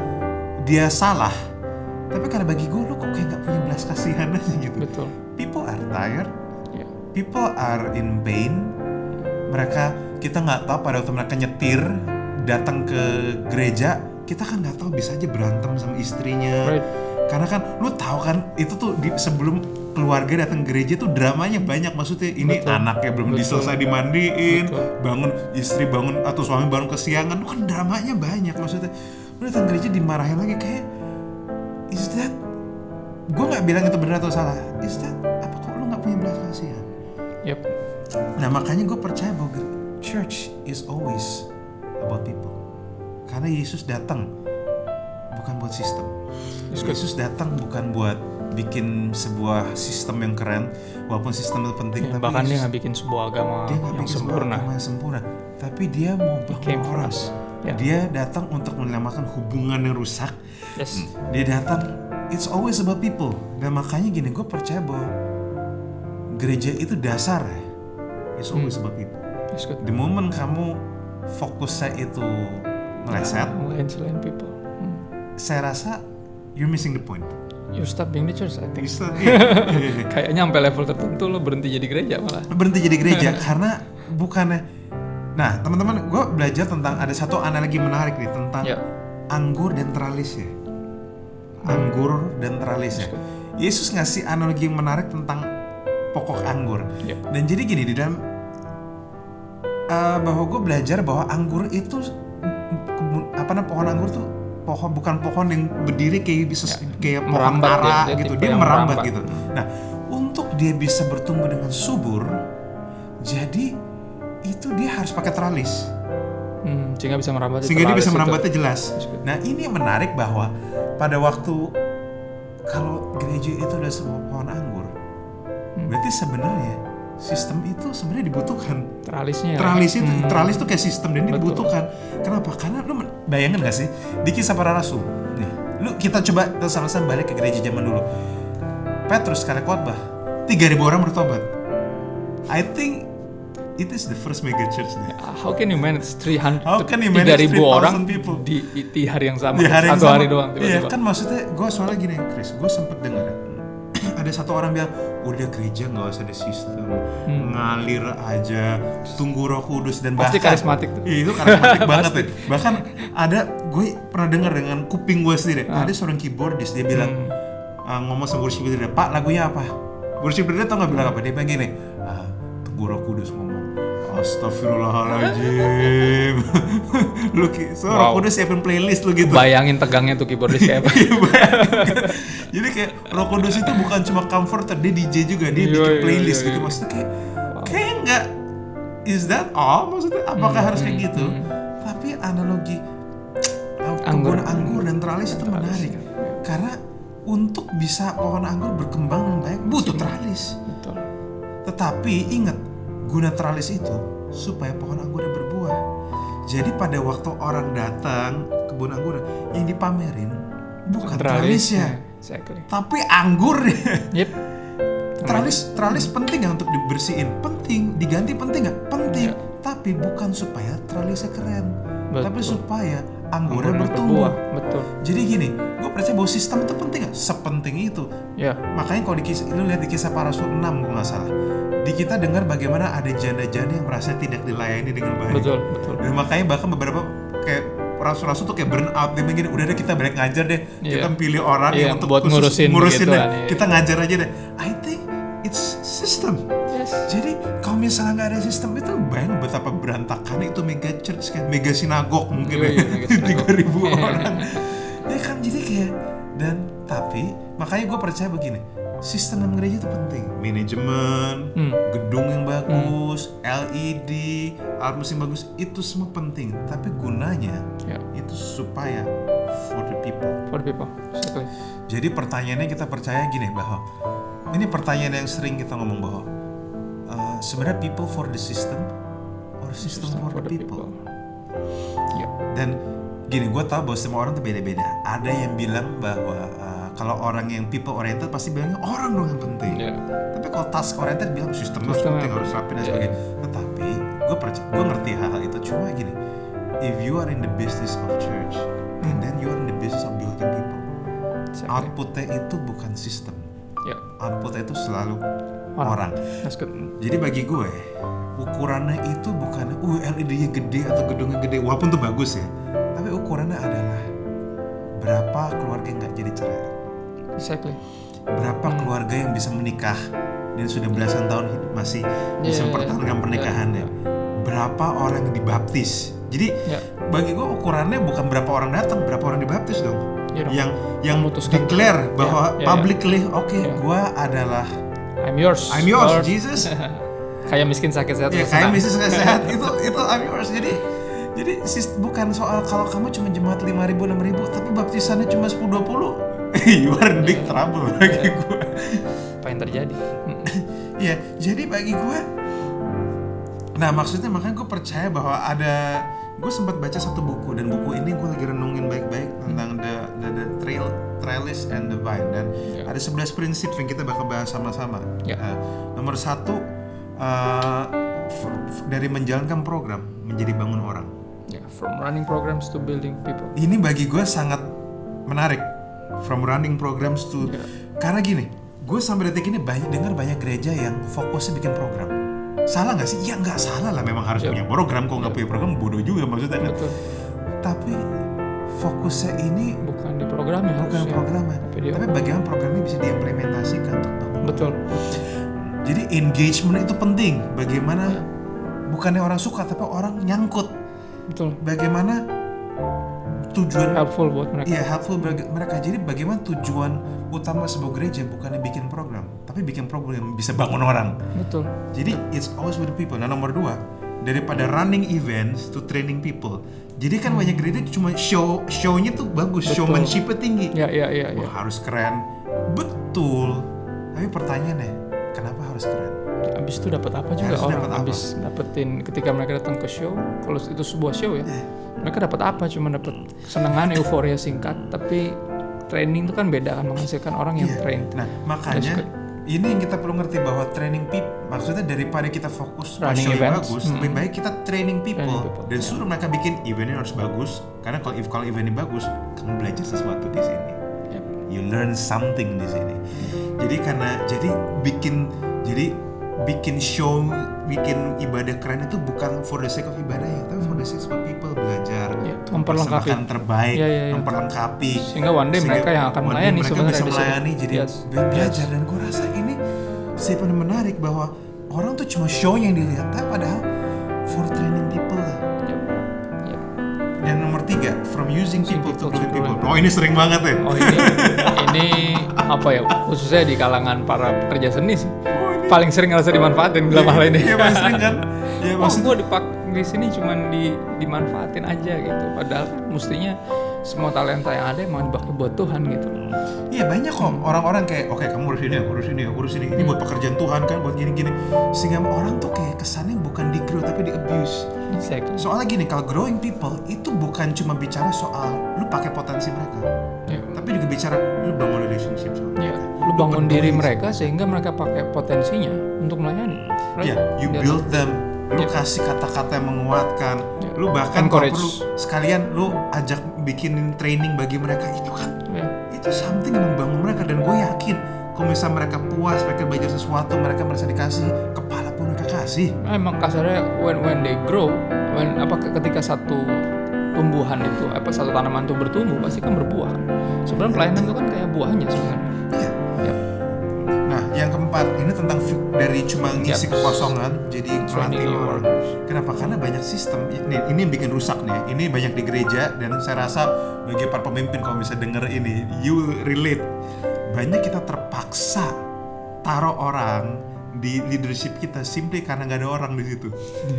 dia salah, tapi karena bagi gue lu kok kayak gak punya belas kasihan aja gitu. Betul. People are tired, people are in pain. Kita nggak tahu pada waktu mereka nyetir datang ke gereja, kita kan nggak tahu bisa aja berantem sama istrinya. Karena kan lu tahu kan itu tuh sebelum keluarga datang ke gereja tuh dramanya banyak, maksudnya ini anaknya belum diselesai dimandiin, istri bangun atau suami bangun kesiangan, kan dramanya banyak maksudnya. Lu datang ke gereja dimarahin lagi kayak is that, gue nggak bilang itu benar atau salah, is that apa kok lu nggak punya belas kasihan? Nah makanya gue percaya bahwa church is always about people, karena Yesus datang bukan buat sistem. Yesus datang bukan buat bikin sebuah sistem yang keren, walaupun sistem itu penting, tapi bahkan dia nggak bikin sebuah agama yang sempurna. Tapi dia mau bangun orang. Dia datang untuk menyelamatkan hubungan yang rusak. Dia datang, it's always about people. Dan makanya gini, gue percaya bahwa gereja itu dasar ya, it's always about people. The moment kamu fokusnya itu meleset, selain people, saya rasa you're missing the point. You stop being the church, I think. Kayaknya sampai level tertentu lo berhenti jadi gereja malah. Berhenti jadi gereja karena bukannya. Nah teman-teman, gue belajar tentang ada satu analogi menarik nih tentang anggur dan teralis ya. Anggur dan teralis ya. Yesus ngasih analogi yang menarik tentang pokok anggur. Dan jadi gini di dalam bahwa gue belajar bahwa anggur itu pohon anggur tuh bukan pohon yang berdiri kayak pohon ara gitu, dia merambat gitu. Nah, untuk dia bisa bertumbuh dengan subur, jadi itu dia harus pakai teralis. Sehingga dia bisa merambatnya jelas. Nah, ini yang menarik bahwa pada waktu kalau gereja itu ada sebuah pohon anggur, berarti sebenarnya sistem itu sebenarnya dibutuhkan. Teralis itu kayak sistem dan dibutuhkan. Kenapa? Karena lu bayangin gak sih di Kisah Para Rasul nih, kita coba sama-sama balik ke gereja zaman dulu. Petrus sekali khotbah 3.000 orang bertobat. I think it is the first mega church nih. How can you manage 3.000 orang di hari yang sama? Satu hari doang tiba-tiba. Iya kan, maksudnya gue soalnya gini Chris, gue sempet dengar ada satu orang bilang, udah gereja nggak usah ada sistem, ngalir aja, tunggu Roh Kudus. Dan pasti karismatik tuh. Iya, itu karismatik banget ya. Bahkan gue pernah dengar dengan kuping gue sendiri, ada seorang keyboardist dia bilang ngomong sama worship leader, Pak lagunya apa? Worship leader tau nggak bilang apa? Dia bilang gini, tunggu Roh Kudus ngomong. Astagfirullahaladzim. Roh Kudus siapin playlist lu gitu. Bayangin tegangnya tuh keyboardist kayak apa. Jadi kayak Roh Kudus itu bukan cuma comforter, dia DJ juga, dia bikin playlist gitu. Maksudnya kayak Kayaknya nggak, is that all? Maksudnya apakah harus kayak gitu? Tapi analogi kebun anggur dan teralis itu menarik. Karena untuk bisa pohon anggur berkembang dengan baik butuh teralis. Betul. Tetapi ingat, guna teralis itu supaya pohon anggurnya berbuah. Jadi pada waktu orang datang kebun anggur, yang dipamerin bukan tralisnya, exactly. tapi anggurnya. Yep. Teralis penting nggak untuk dibersihin? Penting. Diganti penting nggak? Penting. Tapi bukan supaya tralisnya keren, tapi supaya anggurnya bertumbuh. Betul. Jadi gini, gue percaya bahwa sistem itu penting nggak? Sepenting itu. Ya. Makanya kalau lu lihat di kisah para rasul 6 gue nggak salah, di kita dengar bagaimana ada janda-janda yang merasa tidak dilayani dengan baik. Betul. Dan makanya bahkan beberapa kayak rasul-rasul tuh kayak burn out, dia begini, udah deh kita balik ngajar deh, kita pilih orang yang untuk buat ngurusin deh, kita ngajar aja deh. I think it's system. Yes. Jadi kalau misalnya nggak ada sistem itu, bayang betapa berantakan itu mega church, kayak mega sinagog mungkin ya, 3.000 orang. Ya kan, jadi kayak, dan tapi makanya gue percaya begini, sistem dalam gereja itu penting, manajemen, gedung yang bagus, LED, alat mesin bagus, itu semua penting. Tapi gunanya itu supaya for the people. Exactly. Jadi pertanyaannya kita percaya gini, bahwa ini pertanyaan yang sering kita ngomong bahwa sebenarnya people for the system or system for the people. Dan gini, gue tahu bahwa semua orang tuh beda-beda. Ada yang bilang bahwa kalau orang yang people oriented pasti bilangnya orang dong yang penting. Tapi kalau task oriented bilang sistem harus penting, harus rapi dan sebagainya. Tetapi gue ngerti hal-hal itu. Cuma gini, if you are in the business of church, and then you are in the business of building people, outputnya itu bukan sistem. Outputnya itu selalu orang. Jadi bagi gue, ukurannya itu bukan LED-nya gede atau gedungnya gede, walaupun itu bagus ya. Tapi ukurannya adalah berapa keluarga yang nggak jadi cerai. Exactly. Berapa keluarga yang bisa menikah dan sudah belasan tahun hidup masih bisa mempertahankan pernikahannya. Berapa orang yang dibaptis. Jadi bagi gue ukurannya bukan berapa orang datang, berapa orang dibaptis dong. Yang declare bahwa publicly, gue adalah I'm yours Jesus. Kayak miskin sakit sehat. Kayak miskin sakit sehat itu I'm yours. Jadi bukan soal kalau kamu cuma jemaat 5.000, 6.000 tapi baptisannya cuma 10-20, you are in big trouble bagi gue. Apa yang terjadi? Ya, jadi bagi gue, nah maksudnya makanya gue percaya bahwa gue sempat baca satu buku, dan buku ini gue lagi renungin baik-baik tentang the trellis and the vine, dan ada 11 prinsip yang kita bakal bahas sama-sama. Nomor 1, dari menjalankan program menjadi bangun orang. From running programs to building people. Ini bagi gue sangat menarik. From running programs to karena gini, gue sampai detik ini dengar banyak gereja yang fokusnya bikin program. Salah nggak sih? Ya nggak salah lah, memang harus punya program. Kalau nggak punya program bodoh juga maksudnya. Betul. Tapi fokusnya ini bukan di programnya, tapi bagaimana programnya bisa diimplementasikan untuk bangun. Betul. Jadi engagement itu penting. Bagaimana bukannya orang suka tapi orang nyangkut. Betul. Bagaimana tujuan helpful buat mereka. Iya, helpful bagi mereka. Jadi bagaimana tujuan utama sebuah gereja bukannya bikin program, tapi bikin program yang bisa bangun orang. Betul. Jadi it's always with the people. Nah, nomor 2, daripada running events to training people. Jadi kan banyak gereja cuma show-nya tuh bagus, showmanship-nya tinggi. Iya. Wah, harus keren. Betul. Tapi pertanyaannya, kenapa harus keren? Abis itu dapat apa juga orang? Abis dapetin ketika mereka datang ke show, kalau itu sebuah show ya, mereka dapat apa? Cuma dapat kesenangan, euforia singkat. Tapi training itu kan beda, kan menghasilkan orang yang train. Nah, makanya ini yang kita perlu ngerti bahwa training people, maksudnya daripada kita fokus pada show yang bagus, lebih baik kita training people. Dan suruh mereka bikin eventnya harus bagus. Karena kalau eventnya bagus, kamu belajar sesuatu di sini. You learn something di sini. Jadi bikin show, bikin ibadah keren itu bukan for the sake of ibadah ya, tapi for the sake of people belajar, memperlengkapi terbaik, memperlengkapi. Sehingga one day mereka yang akan melayani sebenarnya bisa melayani, jadi belajar. Dan gue rasa ini sebenarnya menarik bahwa orang tuh cuma show yang dilihat, tapi padahal for training people lah. Dan nomor 3, from using people to build people. Oh, ini sering banget ya. Oh, ini apa ya? Khususnya di kalangan para pekerja seni sih. paling sering ngerasa dimanfaatin dalam hal ini. Iya paling sering kan. Ya Oh, maksud gue di sini cuman dimanfaatin aja gitu. Padahal mestinya semua talenta yang ada emang dipakai buat Tuhan gitu. iya banyak kok orang-orang kayak oke kamu urus ini ini buat pekerjaan Tuhan kan, buat gini-gini. Sehingga orang tuh kayak kesannya bukan di grow tapi di abuse. Exactly. Soalnya gini, kalau growing people itu bukan cuma bicara soal lu pakai potensi mereka, Ya. tapi juga bicara lu bangun relationship sama Ya, mereka. lu bangun peduli diri sama- mereka sehingga mereka pakai potensinya untuk melayani. Right? Iya, you Ya. build them. Lu Ya. kasih kata-kata yang menguatkan. Ya. Lu bahkan kalau Encourage. perlu sekalian lu ajak bikinin training bagi mereka. Itu kan Ya. itu something yang membangun mereka, dan gue yakin kalau misalnya mereka puas, mereka belajar sesuatu, mereka merasa dikasih, kepala pun mereka kasih. Emang kasarnya when they grow, ketika satu tumbuhan itu satu tanaman itu bertumbuh pasti kan berbuah. Sebenarnya pelayanan itu kan kayak buahnya sebenarnya. Iya. Yep. Nah, yang keempat ini tentang dari cuma ngisi Yep. kekosongan jadi Training melatih new orang. Kenapa? Karena banyak sistem. Ini yang bikin rusak nih. Ini banyak di gereja, dan saya rasa bagi para pemimpin kalau bisa denger ini, you will relate. Banyak kita terpaksa taruh orang di leadership kita simply karena nggak ada orang di situ.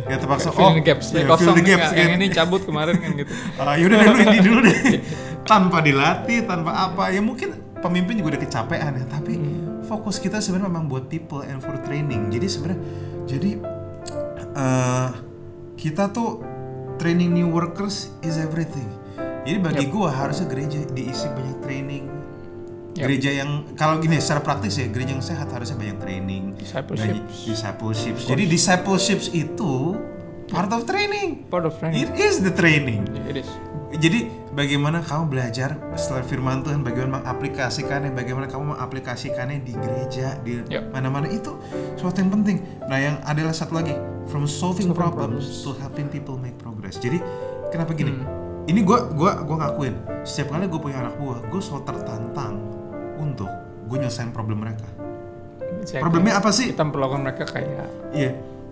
Ya terpaksa. Fill in the gaps, iya, kosong fill the nih, gaps, yang kan. ini cabut kemarin kan gitu. Yaudah deh, lu ini dulu deh. Tanpa dilatih, tanpa apa. Ya mungkin pemimpin juga udah kecapean ya. Tapi fokus kita sebenarnya memang buat people and for training. Jadi sebenarnya, kita tuh training new workers is everything. Jadi bagi gua harusnya gereja diisi banyak training. Yep. Gereja yang kalau gini secara praktis ya, gereja yang sehat harusnya banyak training. Discipleships. Jadi discipleships itu part of training. Part of training. It is the training. It is. Jadi bagaimana kamu belajar setelah firman Tuhan, bagaimana mengaplikasikannya, bagaimana kamu mengaplikasikannya di gereja, di Yep. mana-mana, itu sesuatu yang penting. Nah, yang adalah satu lagi, from solving problems to helping people make progress. Jadi kenapa gini? Ini gua ngakuin, setiap kali gue punya anak buah, gue selalu tertantang untuk gue nyelesain problem mereka. Problemnya apa sih? Kita memperlakukan mereka kayak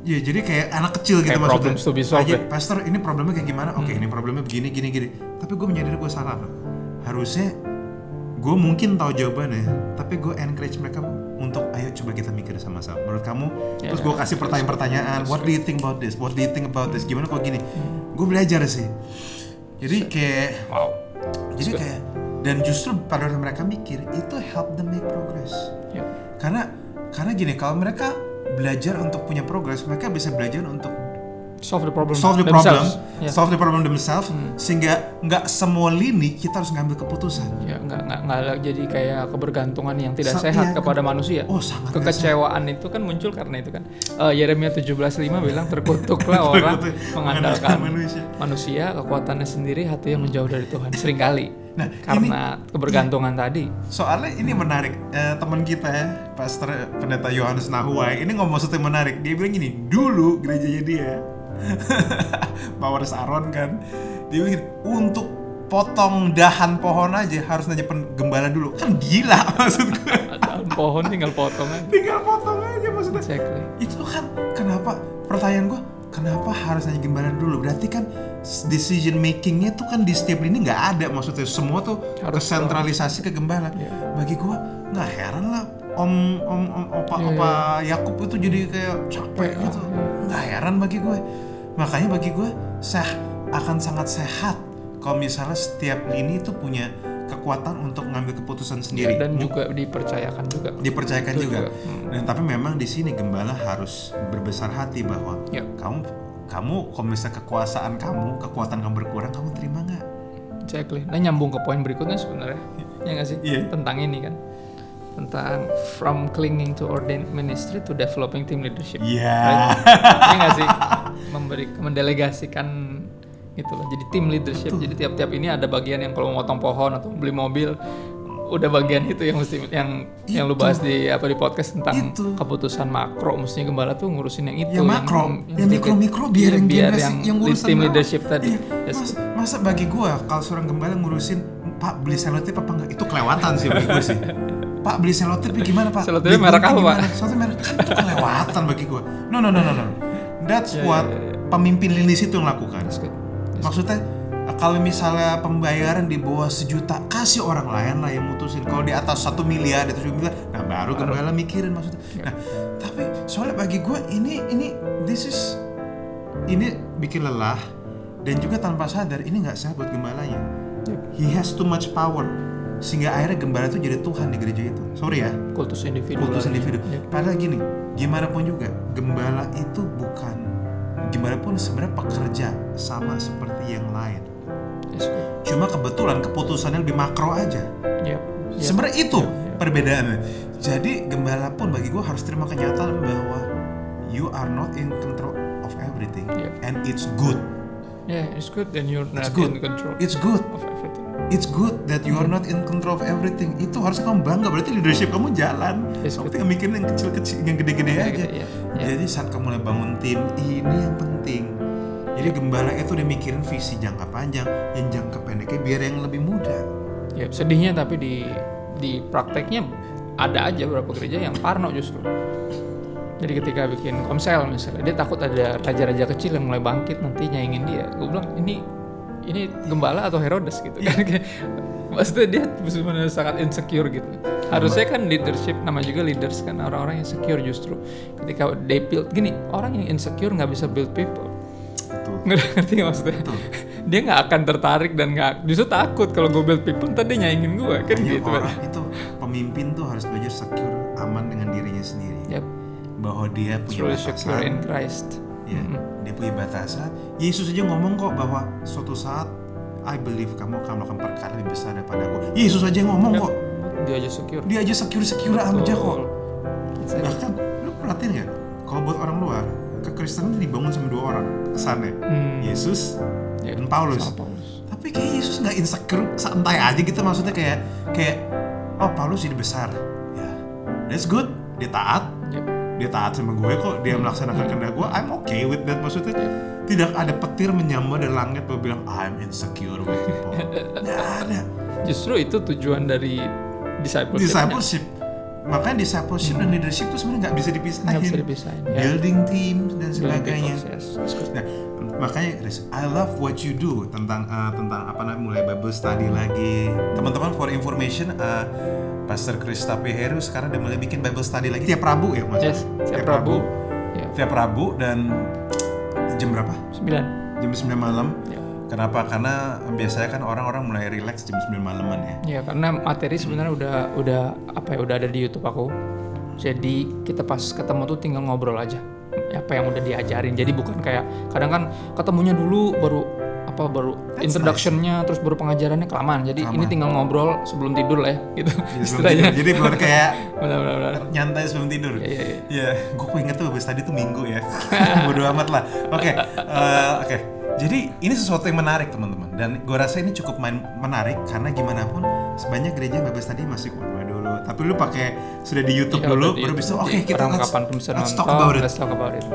Iya, jadi kayak anak kecil gitu kayak maksudnya. problems to be solved, Aja, ya? Pastor, ini problemnya kayak gimana? Oke, ini problemnya begini. Tapi gue menyadari gue salah. Harusnya gue mungkin tahu jawabannya, tapi gue encourage mereka untuk ayo coba kita mikir sama-sama. Menurut kamu? Terus gue kasih pertanyaan-pertanyaan. What do you think about this? What do you think about this? Gimana kalau gini? Gue belajar sih. Jadi kayak, wow. jadi kayak, dan justru pada waktu mereka mikir itu help them make progress. Yep. Karena gini, kalau mereka belajar untuk punya progress, mereka bisa belajar untuk Solve the problem themselves. Yeah. Solve the problem themselves, sehingga nggak semua lini kita harus ngambil keputusan. Ya, nggak jadi kayak kebergantungan yang tidak Sa- sehat iya, kepada manusia. Oh, sangat Kekecewaan itu kan muncul karena itu kan. Yeremia 17:5 bilang terkutuklah orang mengandalkan manusia, kekuatannya sendiri, hati yang menjauh dari Tuhan. Seringkali. Nah, karena kebergantungan tadi. Soalnya ini menarik, teman kita ya, Pastor Pendeta Yohanes Nahuai, ini ngomong sesuatu yang menarik. Dia bilang gini, dulu gerejanya dia, Power Saron kan, dia bilang untuk potong dahan pohon aja harus nanya gembala dulu. Kan gila maksud gue. Daun pohon tinggal potong aja. Tinggal potong aja maksudnya. Exactly. Itu kan kenapa, pertanyaan gue, kenapa harus nanya gembala dulu? Berarti kan decision makingnya tuh kan di setiap lini nggak ada, maksudnya semua tuh Harus kesentralisasi ke gembala. Bagi gue nggak heran lah Opa Yakub itu jadi kayak capek gitu. Nggak heran bagi gue. Makanya bagi gue akan sangat sehat kalau misalnya setiap lini itu punya kekuatan untuk ngambil keputusan sendiri. Dan juga dipercayakan juga. Dan tapi memang di sini gembala harus berbesar hati bahwa kamu kalau misalnya kekuasaan kamu, kekuatan kamu berkurang, kamu terima nggak? Exactly. Nah, nyambung ke poin berikutnya sebenarnya, ya nggak sih? Iya. Tentang ini kan, tentang from clinging to ordained ministry to developing team leadership. Iya. Right? Ini nggak sih? Mendelegasikan gitu loh. Jadi team leadership. Jadi tiap-tiap ini ada bagian yang kalau mau motong pohon atau beli mobil, udah bagian itu yang mesti yang lu bahas di podcast tentang keputusan makro, mestinya gembala tuh ngurusin yang itu. Yang makro, yang mikro biar yang ngurusin team leadership tadi. Masa bagi gua kalau seorang gembala ngurusin Pak beli selotip apa enggak, itu kelewatan sih bagi gua sih. Pak beli selotip gimana Pak? Selotipnya merek apa Pak? Selotip merek kan itu kelewatan bagi gua. No. That's what pemimpin lini situ yang lakukan. Maksudnya kalau misalnya pembayaran di bawah 1 juta, kasih orang lain lah yang mutusin. Kalau di atas 1 miliar, di atas 2 miliar, nah baru gembala mikirin maksudnya. Nah, tapi Soalnya bagi gue ini bikin lelah dan juga tanpa sadar ini nggak sehat buat gembalanya. He has too much power sehingga akhirnya gembala itu jadi Tuhan di gereja itu. Sorry ya. Kultus individu. Padahal gini, gimana pun juga gembala itu gimana pun sebenarnya pekerja sama seperti yang lain. Cuma kebetulan keputusannya lebih makro aja. Sebenarnya itu perbedaannya. Jadi gembala pun bagi gue harus terima kenyataan bahwa you are not in control of everything, and it's good. It's good and you're not in control. It's good. Of everything. It's good that you are not in control of everything. Itu harusnya kamu bangga, berarti leadership kamu jalan. Kamu tinggal mikirin yang kecil-kecil, yang gede-gede aja. Jadi saat kamu mulai bangun tim, ini yang penting. Jadi gembala itu udah mikirin visi jangka panjang, yang jangka pendeknya biar yang lebih mudah. Sedihnya tapi di prakteknya ada aja beberapa gereja yang parno justru. Jadi ketika bikin komsel misalnya, dia takut ada raja-raja kecil yang mulai bangkit nanti nyaingin dia. Gue bilang ini gembala atau Herodes gitu kan. Maksudnya dia sebenarnya sangat insecure gitu. Harusnya kan leadership, nama juga leaders kan, orang-orang yang secure justru. Ketika they build, gini, orang yang insecure nggak bisa build people. Ngerti nggak maksudnya? Dia nggak akan tertarik dan justru takut kalau gue build people ntar dia nyaingin gue kan gitu. Orang itu pemimpin tuh harus belajar secure, aman dengan dirinya sendiri. Bahwa dia punya batasan in Christ. Dia punya batasan. Yesus aja ngomong kok bahwa suatu saat I believe kamu akan melakukan perkara lebih besar daripada aku. Yesus aja ngomong kok. Dia aja secure aja kok. Bahkan lu perhatiin nggak? Kalau buat orang luar, kekristenan dibangun sama dua orang kesannya, Yesus dan Paulus. Tapi kayak Yesus nggak insecure, santai aja gitu, maksudnya kayak oh Paulus jadi besar, ya that's good, dia taat sama gue kok, dia melaksanakan kehendak gue, I'm okay with that. Maksudnya tidak ada petir menyambar dari langit bahwa bilang I'm insecure with people. Nggak ada. Justru itu tujuan dari discipleship. Makanya discipleship dan leadership itu sebenarnya nggak bisa dipisahin. Building team dan sebagainya. Nah, makanya I love what you do tentang mulai Bible study lagi. Teman-teman, for information, Pastor Kristapi Heru sekarang udah mulai bikin Bible study lagi tiap Rabu ya, Mas? Yes, tiap Rabu. Tiap Rabu dan jam berapa? 9. Jam 9 malam. Kenapa? Karena biasanya kan orang-orang mulai relax jam 9 malaman ya. Iya, karena materi sebenarnya udah ada di YouTube aku. Jadi kita pas ketemu tuh tinggal ngobrol aja. Apa yang udah diajarin. Jadi bukan kayak kadang kan ketemunya dulu baru introduction-nya, terus baru pengajarannya kelamaan. Jadi ini tinggal ngobrol sebelum tidur lah ya gitu. Istilahnya. Jadi benar kayak benar. nyantai sebelum tidur. Iya, gue inget tuh habis tadi tuh Minggu ya. Bodo amat lah. Oke. Jadi ini sesuatu yang menarik teman-teman, dan gue rasa ini cukup menarik karena gimana pun sebanyak gereja Bible study masih kurang dulu. Tapi lu pakai sudah di YouTube dulu, baru bisa kita let's talk about it.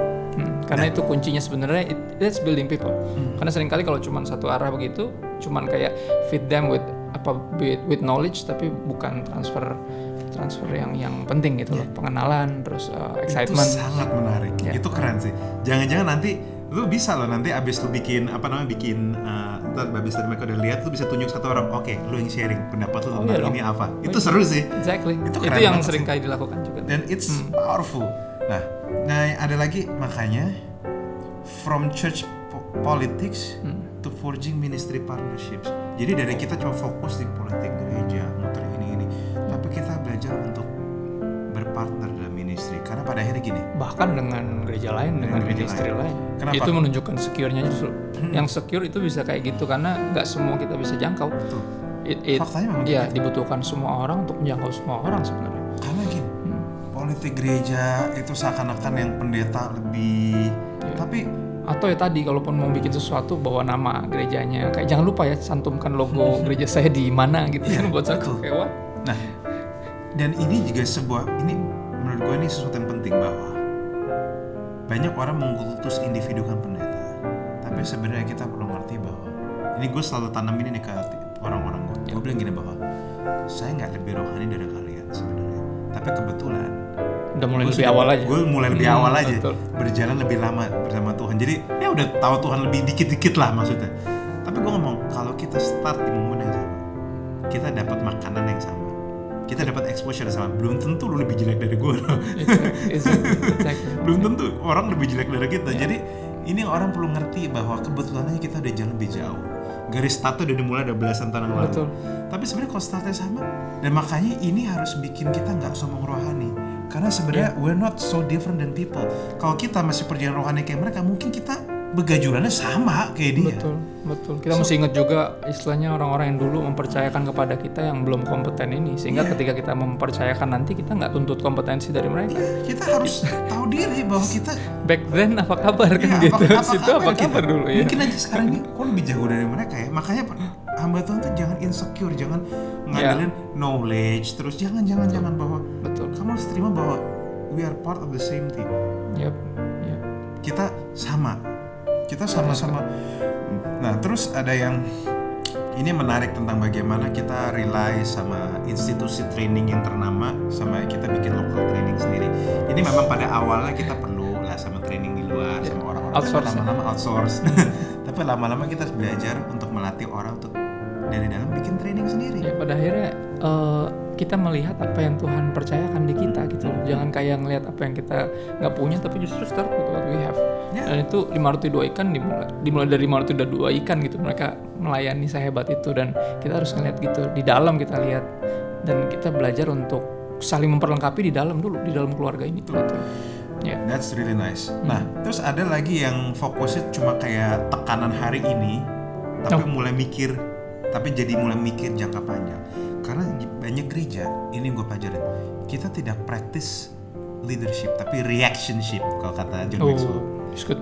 Karena itu kuncinya sebenarnya it's building people. Karena seringkali kalau cuma satu arah begitu, cuman kayak feed them with knowledge, tapi bukan transfer yang penting gitu loh, pengenalan terus excitement. Itu sangat menarik. Itu keren sih. Jangan-jangan nanti lu bisa loh nanti abis lu bikin abis tadi mereka udah lihat, lu bisa tunjuk satu orang, oke, lu yang sharing pendapat lu tentang ini apa. Itu seru sih. Exactly. Itu yang sering kali dilakukan juga. Dan it's powerful. Nah ada lagi, makanya from church politics to forging ministry partnerships. Jadi dari kita cuma fokus di politik gereja, muter ini, tapi kita belajar untuk berpartner dalam ministry. Karena pada akhirnya gini, bahkan dengan gereja lain, dengan ministry lain. Kenapa? Itu menunjukkan secure-nya justru. Yang secure itu bisa kayak gitu karena nggak semua kita bisa jangkau. Betul. Faktanya memang gitu. Dibutuhkan semua orang untuk menjangkau semua orang sebenarnya. Karena gini, politik gereja itu seakan-akan yang pendeta lebih, tapi atau ya tadi kalaupun mau bikin sesuatu bawa nama gerejanya, kayak jangan lupa ya cantumkan logo gereja saya di mana gitu kan, buat satu kayak what? Nah, dan ini juga ini menurut gue ini sesuatu yang penting, bahwa banyak orang mengkultus individu kan pendeta, tapi sebenarnya kita perlu ngerti bahwa ini gue selalu tanam ini nih ke orang-orang gue bilang gini, bahwa saya nggak lebih rohani dari kalian sebenarnya, tapi kebetulan udah mulai lebih awal aja. Gue mulai lebih awal aja, betul. Berjalan lebih lama bersama Tuhan. Jadi ya udah tahu Tuhan lebih dikit-dikit lah maksudnya. Tapi gue ngomong, kalau kita start di momen yang sama, kita dapat makanan yang sama, kita dapat exposure yang sama. Belum tentu lu lebih jelek dari gue. Exactly. orang lebih jelek dari kita. Jadi ini orang perlu ngerti bahwa kebetulannya kita udah jalan lebih jauh. Garis start udah dimulai ada belasan tahun lalu. Betul. Tapi sebenarnya kalau startnya sama, dan makanya ini harus bikin kita nggak sombong rohani. Karena sebenarnya we're not so different than people. Kalau kita masih perjalanan rohani kayak mereka, mungkin kita begajulannya sama kayak dia. Betul. Kita mesti ingat juga istilahnya orang-orang yang dulu mempercayakan kepada kita yang belum kompeten ini, sehingga ketika kita mempercayakan nanti kita nggak tuntut kompetensi dari mereka. Kita harus tahu diri bahwa kita Back then apa kabar kan gitu. Situ apa kabar dulu ya. Mungkin aja sekarang ini kok lebih jago dari mereka ya. Makanya hamba Tuhan tuh jangan insecure, jangan ngandelin knowledge terus, jangan bahwa Betul. kamu harus terima bahwa we are part of the same team. Yep. Kita sama-sama. Nah, terus ada yang ini menarik tentang bagaimana kita rely sama institusi training yang ternama, sama kita bikin local training sendiri. Ini memang pada awalnya kita perlu lah sama training di luar, sama orang-orang. Outsource. Tapi lama-lama outsource. Tapi lama-lama kita harus belajar untuk melatih orang untuk dari dalam bikin training sendiri. Ya pada akhirnya kita melihat apa yang Tuhan percayakan di kita gitu loh. Jangan kayak ngelihat apa yang kita nggak punya, tapi justru start with what we have. Dan itu 502 ikan dimulai dari 502 ikan gitu. Mereka melayani sehebat itu, dan kita harus ngelihat gitu. Di dalam kita lihat, dan kita belajar untuk saling memperlengkapi di dalam dulu, di dalam keluarga ini. Gitu. Yeah. That's really nice. Nah, terus ada lagi yang fokusnya cuma kayak tekanan hari ini, tapi mulai mikir jangka panjang. Karena banyak gereja, ini gue pelajarin, kita tidak praktis leadership, tapi reactionship kalau kata John Maxwell.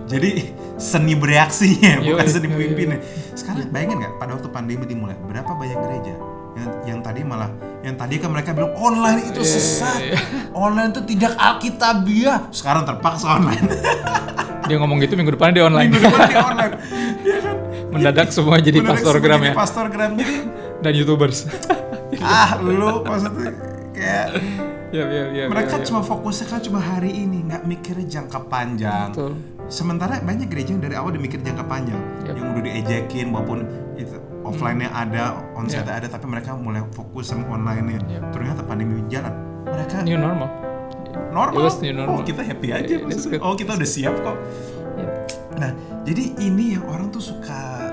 Jadi seni bereaksinya, bukan seni pemimpinnya. Sekarang bayangin nggak, pada waktu pandemi dimulai, berapa banyak gereja yang tadi kan mereka bilang online itu sesat, online itu tidak alkitabiah, sekarang terpaksa online. Dia ngomong gitu, minggu depan dia online. Ya kan? Mendadak semua jadi pastorgram ya. Pastorgram jadi dan YouTubers. Lu maksudnya kayak mereka ya. cuma fokusnya kan cuma hari ini, nggak mikirnya jangka panjang. Betul. Sementara banyak gereja yang dari awal udah mikir jangka panjang, yang udah diejekin walaupun itu offline-nya ada, onsite ada, tapi mereka mulai fokus sama online-nya. Ternyata pandemi jalan, mereka new normal. New normal. Oh, kita happy aja maksudnya. Oh, kita udah siap kok. Nah, jadi ini yang orang tuh suka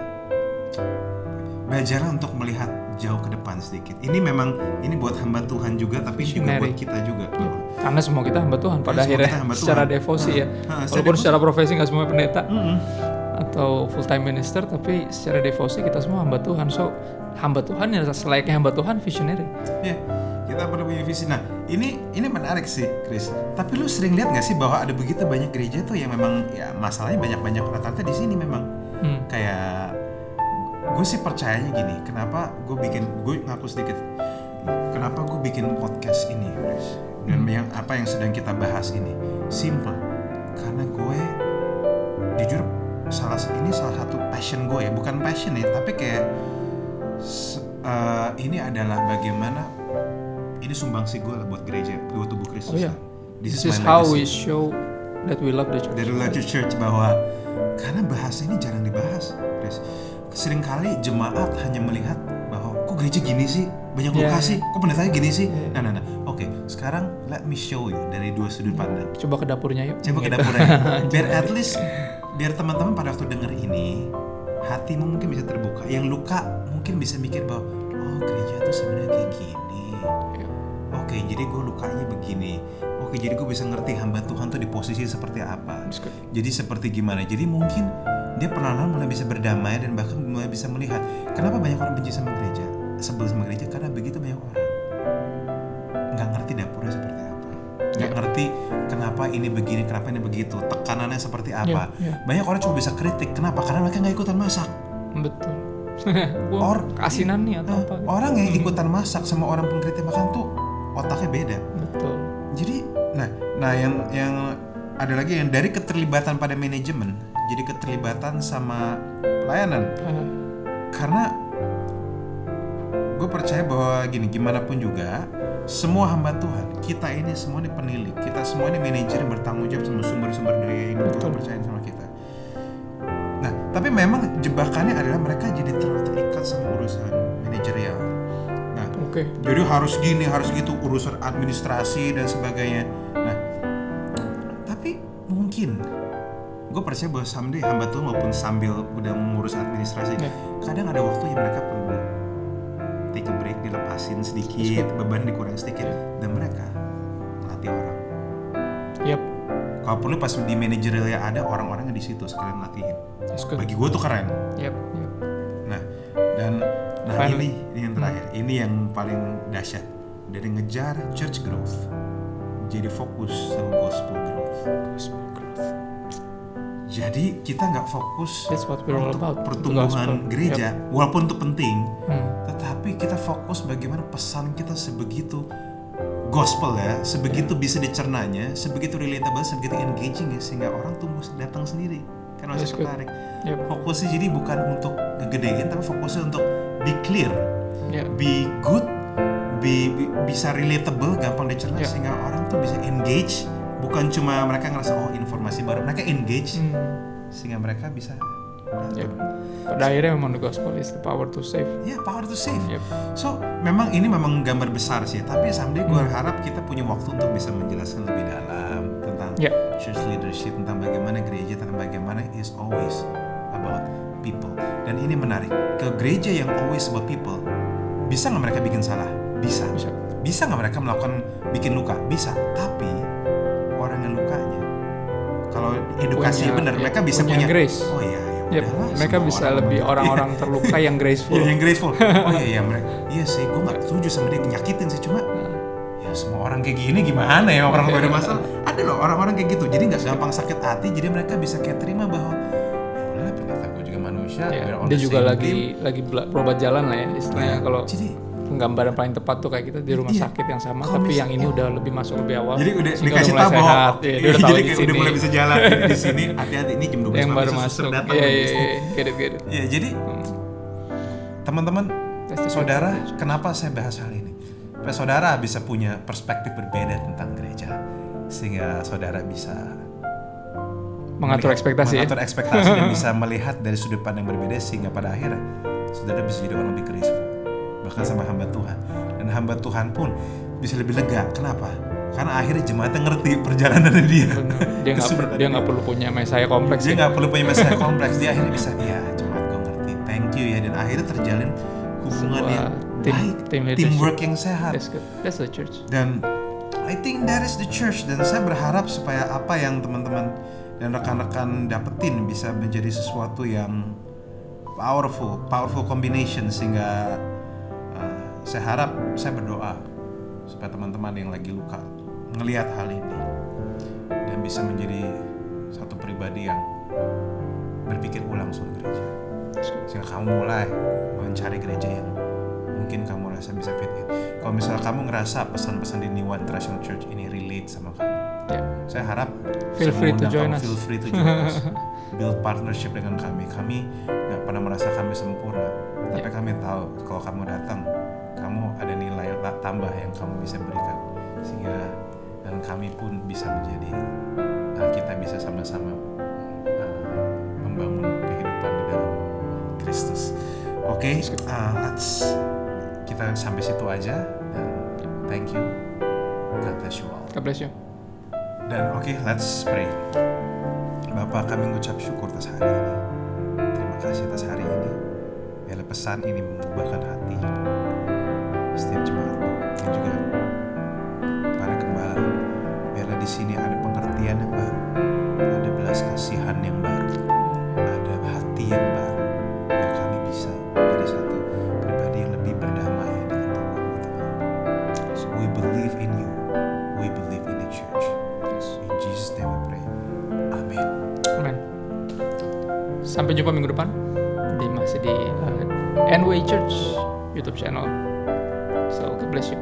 belajar untuk melihat jauh ke depan sedikit. Ini memang buat hamba Tuhan juga, tapi juga buat kita juga. Karena semua kita hamba Tuhan pada akhirnya secara devosi ya. Walaupun secara profesi nggak semua pendeta atau full time minister, tapi secara devosi kita semua hamba Tuhan. So hamba Tuhan yang selayaknya hamba Tuhan visionary. Ya, kita perlu punya visi. Nah, ini menarik sih, Chris. Tapi lu sering lihat nggak sih bahwa ada begitu banyak gereja tuh yang memang ya masalahnya banyak rata-rata di sini memang kayak gue sih percayanya gini, kenapa gue ngaku sedikit, kenapa gue bikin podcast ini, Chris, dan apa yang sedang kita bahas ini simple, karena gue jujur salah satu passion gue ya, bukan passion ya, tapi kayak ini adalah bagaimana ini sumbangsi gue lah buat gereja, buat tubuh Kristus. This is how we show that we love the church. That we love the church, bahwa karena bahasa ini jarang dibahas, Chris. Seringkali jemaat hanya melihat bahwa kok gereja gini sih, banyak lokasi, kok pendetanya gini sih. Nah. Oke, sekarang let me show you dari dua sudut pandang. Coba ke dapurnya yuk. Ke dapurnya. Biar teman-teman pada waktu denger ini, hatimu mungkin bisa terbuka. Yang luka mungkin bisa mikir bahwa gereja tuh sebenarnya kayak gini. Oke, jadi gue lukanya begini. Oke, jadi gue bisa ngerti hamba Tuhan tuh di posisi seperti apa. Jadi seperti gimana. Jadi mungkin dia perlahan-lahan mulai bisa berdamai dan bahkan mulai bisa melihat kenapa banyak orang benci sama gereja, sebel sama gereja, karena begitu banyak orang nggak ngerti dapurnya seperti apa, nggak ngerti kenapa ini begini, kenapa ini begitu, tekanannya seperti apa. Banyak orang cuma bisa kritik, kenapa? Karena mereka nggak ikutan masak. Betul. Keasinan nih atau apa? Orang yang ikutan masak sama orang pengkritik makan tuh otaknya beda. Betul. Jadi, nah yang ada lagi yang dari keterlibatan pada manajemen jadi keterlibatan sama pelayanan. Karena gue percaya bahwa gimana pun juga semua hamba Tuhan, kita ini semua ini penilik, kita semua ini manajer yang bertanggung jawab sama sumber-sumber daya yang Tuhan percaya sama kita. Nah, tapi memang jebakannya adalah mereka jadi terlalu terikat sama urusan manajerial. Nah, jadi harus gini, harus gitu, urusan administrasi dan sebagainya. Nah, tapi mungkin gue percaya bahwa someday hamba Tuhan walaupun sambil udah mengurus administrasi, kadang ada waktu yang mereka perlu take a break, dilepasin sedikit, beban dikurangin sedikit, dan mereka melatih orang. Yep. Kalau perlu pas di manajerialnya ada orang-orang yang di situ sekalian latihin. Bagi gue tuh keren. Yep. Nah ini yang terakhir, ini yang paling dahsyat. Dari ngejar church growth, jadi fokus sama gospel growth. Jadi kita nggak fokus untuk pertumbuhan gereja, walaupun itu penting, tetapi kita fokus bagaimana pesan kita sebegitu gospel ya, sebegitu bisa dicernanya, sebegitu relatable, sebegitu engaging ya, sehingga orang tumbuh datang sendiri karena masih tertarik. Fokusnya jadi bukan untuk ngegedein, tapi fokusnya untuk be clear, be good, bisa relatable, gampang dicerna, sehingga orang tuh bisa engage. Bukan cuma mereka ngerasa informasi baru, mereka engage sehingga mereka bisa datang. Pada akhirnya memang the gospel is the power to save. Power to save. So memang ini memang gambar besar sih, tapi someday gue harap kita punya waktu untuk bisa menjelaskan lebih dalam tentang church leadership, tentang bagaimana gereja, tentang bagaimana is always about people. Dan ini menarik, ke gereja yang always about people, bisa nggak mereka bikin salah? Bisa nggak mereka melakukan bikin luka? Bisa. Tapi orang yang lukanya, kalau edukasi benar, mereka bisa punya grace. Oh iya, mereka bisa lebih orang-orang terluka yang graceful. Yang graceful. Oh iya mereka. Iya sih, gue nggak setuju sama dia nyakitin sih, cuma ya semua orang kayak gini gimana ya, orang gak ada masalah. Ada loh orang-orang kayak gitu, jadi nggak gampang sakit hati, jadi mereka bisa kayak terima bahwa ya udah, ternyata gue juga manusia. Dia juga lagi berobat jalan lah ya istilahnya. Kalau penggambaran paling tepat tuh kayak kita di rumah sakit yang sama, tapi yang ini udah lebih masuk lebih awal. Jadi udah dikasih tahu bahwa dia udah tahu di sini. Udah mulai bisa jalan di sini. Hati-hati, ini jam 12 yang baru masuk. Get it. Ya, jadi teman-teman, saudara, kenapa saya bahas hal ini? Supaya saudara bisa punya perspektif berbeda tentang gereja, sehingga saudara bisa mengatur ekspektasi dan bisa melihat dari sudut pandang berbeda, sehingga pada akhirnya saudara bisa jadi orang lebih graceful, bahkan sama hamba Tuhan. Dan hamba Tuhan pun bisa lebih lega. Kenapa? Karena akhirnya jemaatnya ngerti perjalanan dia. Dia nggak perlu punya Mesiah kompleks. Dia nggak perlu punya Mesiah kompleks. Dia akhirnya bisa, jemaat gue ngerti. Thank you ya. Dan akhirnya terjalin hubungan yang baik, teamwork yang sehat. That's the church. Dan I think that is the church. Dan saya berharap supaya apa yang teman-teman dan rekan-rekan dapetin bisa menjadi sesuatu yang powerful combination, sehingga saya harap, saya berdoa supaya teman-teman yang lagi luka ngelihat hal ini dan bisa menjadi satu pribadi yang berpikir ulang soal gereja, sehingga kamu mulai mencari gereja yang mungkin kamu rasa bisa fit in. Kalau misalnya kamu ngerasa pesan-pesan di New One International Church ini relate sama kamu, saya harap feel free to join us. Build partnership dengan kami. Kami nggak pernah merasa kami sempurna, tapi kami tahu kalau kamu datang, kamu ada nilai tambah yang kamu bisa berikan, sehingga dan kami pun bisa menjadi kita bisa sama-sama membangun kehidupan di dalam Kristus. Oke, kita sampai situ aja, dan thank you. God bless you all. God bless you. Dan let's pray. Bapa, kami mengucap syukur atas hari ini. Terima kasih atas hari ini. Biarlah pesan ini mengubahkan hati setiap jemaat dan juga para gembala. Biarlah di sini ada pengertian yang baru, ada belas kasihan yang baru, ada hati yang baru, biar kami bisa menjadi satu pribadi yang lebih berdamai dengan Tuhan. So we believe in you, we believe in the church. In Jesus' name we pray. Amen. Sampai jumpa minggu depan masih di NWay Church YouTube channel. So God bless you.